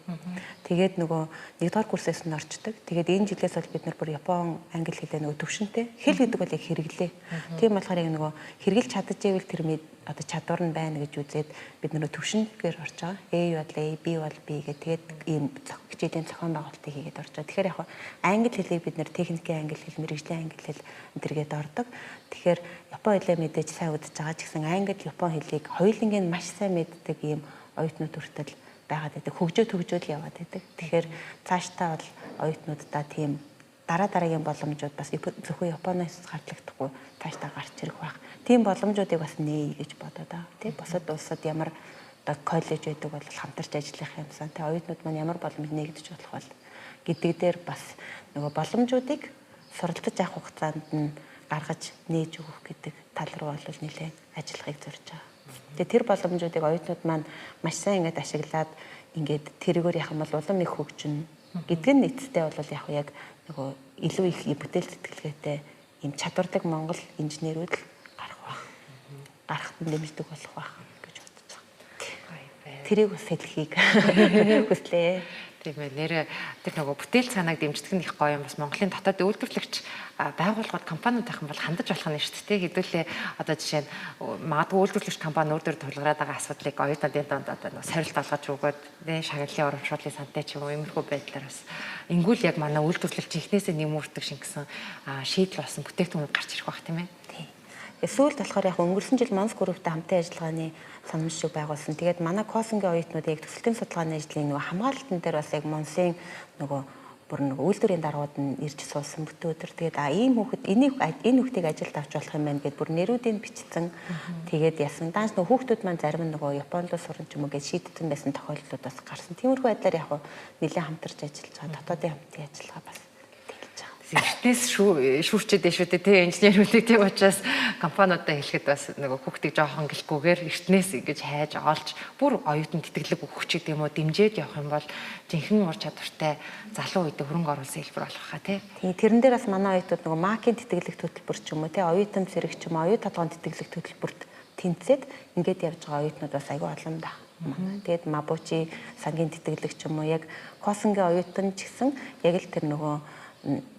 Тэгээд нөгөө 1-р курсээс нь орчдөг. Тэгээд энэ жилээс бол бид нар бүр Япон англи хэлээ нөгөө төвшөнтэй. Хэл гэдэг бол яг хэрэглээ. Тийм болохоор яг нөгөө хэрэгэлж чадаж ивэл тэр одоо чадвар нь байна гэж үзээд бид нөгөө төвшингээр орж байгаа. A бол A, B бол B гэх тэгээд ийм жилийн зохион байгуулалтыг хийгээд орж байгаа. Тэгэхээр яг англи хэлийг бид нэр техникийн англи хэл, мэргэжлийн англи хэл энтергээд ордог. Тэгэхээр Япон хэлээ мэдээж сайн удаж байгаа ч гэсэн англи, Япон хэлийг хоёулангийн маш сайн мэддэг ийм оюутнууд хүртэл байгаад байдаг. Хөгжөөл яваад байдаг. Тэгэхээр цаашдаа бол оюутнуудаа тийм дараагийн боломжууд бас зөвхөн Японоос гарчлагдахгүй цаашдаа гарч ирэх байх. Тийм боломжуудыг бас нээе гэж бодоод байгаа. Тэ бусад улсад ямар коллеж байдаг бол хамтарч ажиллах юмсан. Тэ оюутнууд маань ямар боломж нээгдэж болох бол гэдэг дээр бас нөгөө боломжуудыг суралцаж авах хугацаанд нь гаргаж нээж өгөх гэдэг тал руу бол нэлээд ажиллахыг зорж байгаа. Тэгээ тэр боломжуудыг оюутнууд маань маш сайн ингээд ашиглаад ингээд тэргээр яхам бол улам их хөгжинэ гэдэг нь нийтдээ бол яг нөгөө илүү их бүтээл сэтгэлгээтэй ийм чадвартай Монгол инженерүүд л гарахт нь дэмждэг болох байх гэж бодож байгаа. Тэрийг бас хэлхийг хүслээ. Тийм ээ нэр тэр нөгөө бүтээл цаанаг дэмждэг нь их гоё юм бас Монголын дотоод үйлдвэрлэгч байгууллагууд компаниудынхан бол хандаж болох нь шүү дээ. Хэдүүлээ одоо жишээ нь магадгүй үйлдвэрлэгч компани өөр тулгараад байгаа асуудлыг оюутнуудын донд одоо сорилт олгож өгөөд шагналын урамшууллын сантай ч юм уу иймэрхүү байдлаар бас ингүүл яг манай үйлдвэрлэгч ихнээсээ нэмүүрдэг шингэсэн шийдэл болсон бүтээгдэхүүнүүд гарч ирэх байх тийм ээ. Сүүлд болохоор яг өнгөрсөн жил Монс групптэй хамтын ажиллагааны санамжшиг байгуулсан. Тэгээд манай Косингийн оюутнууд яг төсөлтийн судалгааны ажлын нөгөө хамгаалалтын дээр бас яг Монсын нөгөө бүр нөгөө үйлдвэрийн даргууд нь ирж суулсан бүтэн өдөр. Тэгээд ийм хүүхэд энэ хүүхдийг ажилд авч болох юм байна гэд бүр нэрүүдийг бичсэн. Тэгээд ясан даанч нөгөө хүүхдүүд маань зарим нь нөгөө Японд сурсан ч юм уу гэж шийдтэн байсан тохиолдлууд бас гарсан. Тиймэрхүү байдлаар яг нэлээд хамтарч ажиллаж байгаа. Дотоодын хамтын ажиллагаа бас эртнээс шүүрчээд шүү дээ тий инженерүүдийг тийм учраас компаниудаа хэлэхэд бас нөгөө хүүхдийг жоохон гэлгүйгээр эртнээс ингэж хайж олж бүр оюутан тэтгэлэг өгөх ч гэдэм үү дэмжиж явах юм бол жинхэнэ ур чадвартай залуу үедээ хөрөнгө оруулсан хэлбэр болох хаа тий. Тэрэн дээр бас манай оюутнууд нөгөө маркийн тэтгэлэг хөтөлбөр ч юм уу тий оюутан зэрэг ч юм уу оюут толгойн тэтгэлэг хөтөлбөрт тэнцээд ингээд явж байгаа оюутнууд бас аягүй олон байна. Тэгээд Мабучи сангийн тэтгэлэг ч юм уу яг Косингийн оюутан ч гэсэн яг л тэр нөгөө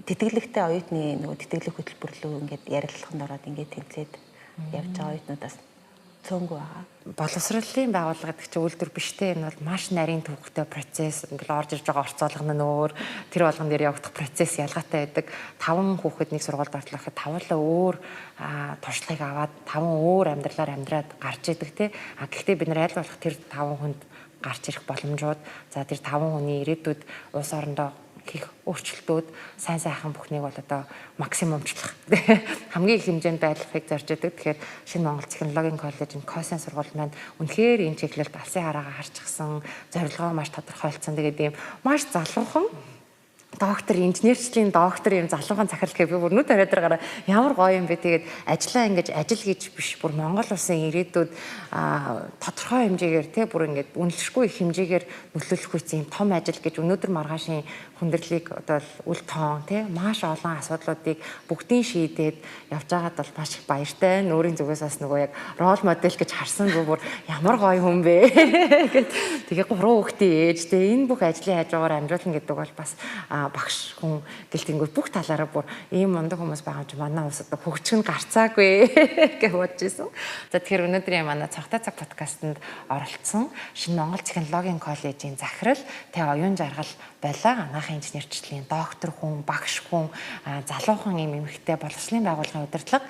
тэтгэлэгтэй оюутны нөгөө тэтгэлэг хөтөлбөр рүү ингээд ярилцлаганд ороод ингээд тэнцээд явж байгаа оюутнуудаас цөөнгүй байгаа. Боловсролын байгууллага гэдэг чинь үйлдвэр биштэй энэ бол маш нарийн төвөгтэй процесс ингээд орж ирж байгаа орцоолго нь өөр тэр болгон дээр явагдах процесс ялгаатай байдаг. 5 хүүхэд нэг сургуульд ортлоо гэхэд 5 өөр туршлагыг аваад 5 өөр амьдралаар амьдраад гарч идэг те. Гэхдээ бид нар аль болох тэр 5 хүнд гарч ирэх боломжууд за тэр 5 хүний ирээдүйд улс орондоо хийх өөрчлөлтүүд сайн сайхан бүхнийг бол одоо максимумчлах хамгийн их хэмжээнд байдлахыг зорж идэг. Тэгэхээр шинэ Монгол технологийн коллежийн Косин сургууль маань үнэхээр энэ чиглэлд алсын хараагаа харчихсан, зорилгоо маш тодорхойлцсон. Тэгээд ийм маш залуухан доктор инженерчлийн доктор юм залуухан захирал гэхээр би бүр нүд тариад байгаа ямар гоё юм бэ. Тэгээд ажиллаа ингэж ажил гэж биш бүр Монгол улсын ирээдүйд тодорхой хэмжээгээр те бүр ингэж үнэлшгүй их хэмжээгээр нөлөөлөх үеийн том ажил гэж өнөөдөр маргаашийн хүндрэлийг одоо үл тоон те маш олон асуудлуудыг бүгдийг шийдээд явж байгаад бол маш их баяртай. Өөрийн зүгээс бас нөгөө яг рол модель гэж харсан бүр ямар гоё хүн бэ гэд тэгээ 3 хүүхдийн ээж те энэ бүх ажлын хажуугаар амжуулна гэдэг бол бас багш хүн гэлтэнгүүд бүх талаараа бүр ийм мундаг хүмүүс байгаа юм чи манай улсад хөгжих нь гарцаагүй гэж бодож ирсэн. За тэгэхээр өнөөдрийн манай цогтой цаг подкастт оролцсон шинэ Монгол технологийн коллежийн захирал тэ оюун жаргал байлаа. Анагаахын инженерчлэлийн доктор хүн, багш хүн, залуухан ийм эмэгтэй боловсролын байгууллагын удирдлага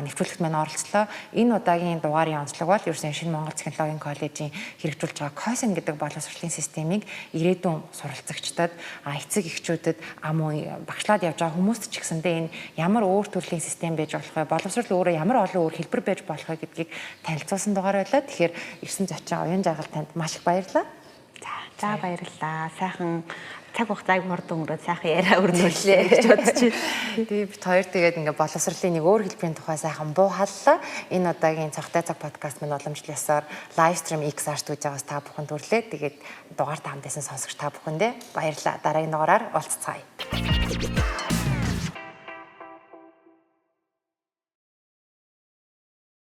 нэвтрүүлэгт маань оролцлоо. Энэ удаагийн дугаарын онцлог бол ерөөсөн шинэ Монгол технологийн коллежийн хэрэгжүүлж байгаа Косин гэдэг боловсролын системийг ирээдүйн суралцагчдад эцэг эхчүүдэд багшлаад явж байгаа хүмүүст ч гэсэндээ энэ ямар өөр төрлийн систем байж болох вэ? Боловсрол өөрөө ямар олон өөр хэлбэр байж болох вэ гэдгийг танилцуулсан дугаар байлаа. Тэгэхээр ирсэн зочин оюун жаргал танд маш их баярлалаа. За баярлалаа. Сайхан цаг хугацааг хурд өнгөрөөд сайхан яриа өрнүүллээ гэж бодож байна. Тэгээд бид хоёр тэгээд ингээ боловсролын нэг өөр хэлбэрийн тухай сайхан буу халлаа. Энэ удаагийн цогтой цаг подкаст минь уламжлалсаар лайвстрим X-аар студиж байгаас та бүхэнд хүрлээ. Тэгээд дугаар та хамт байсан сонсогч та бүхэндээ баярлалаа. Дараагийн дугаараар уулзцаая.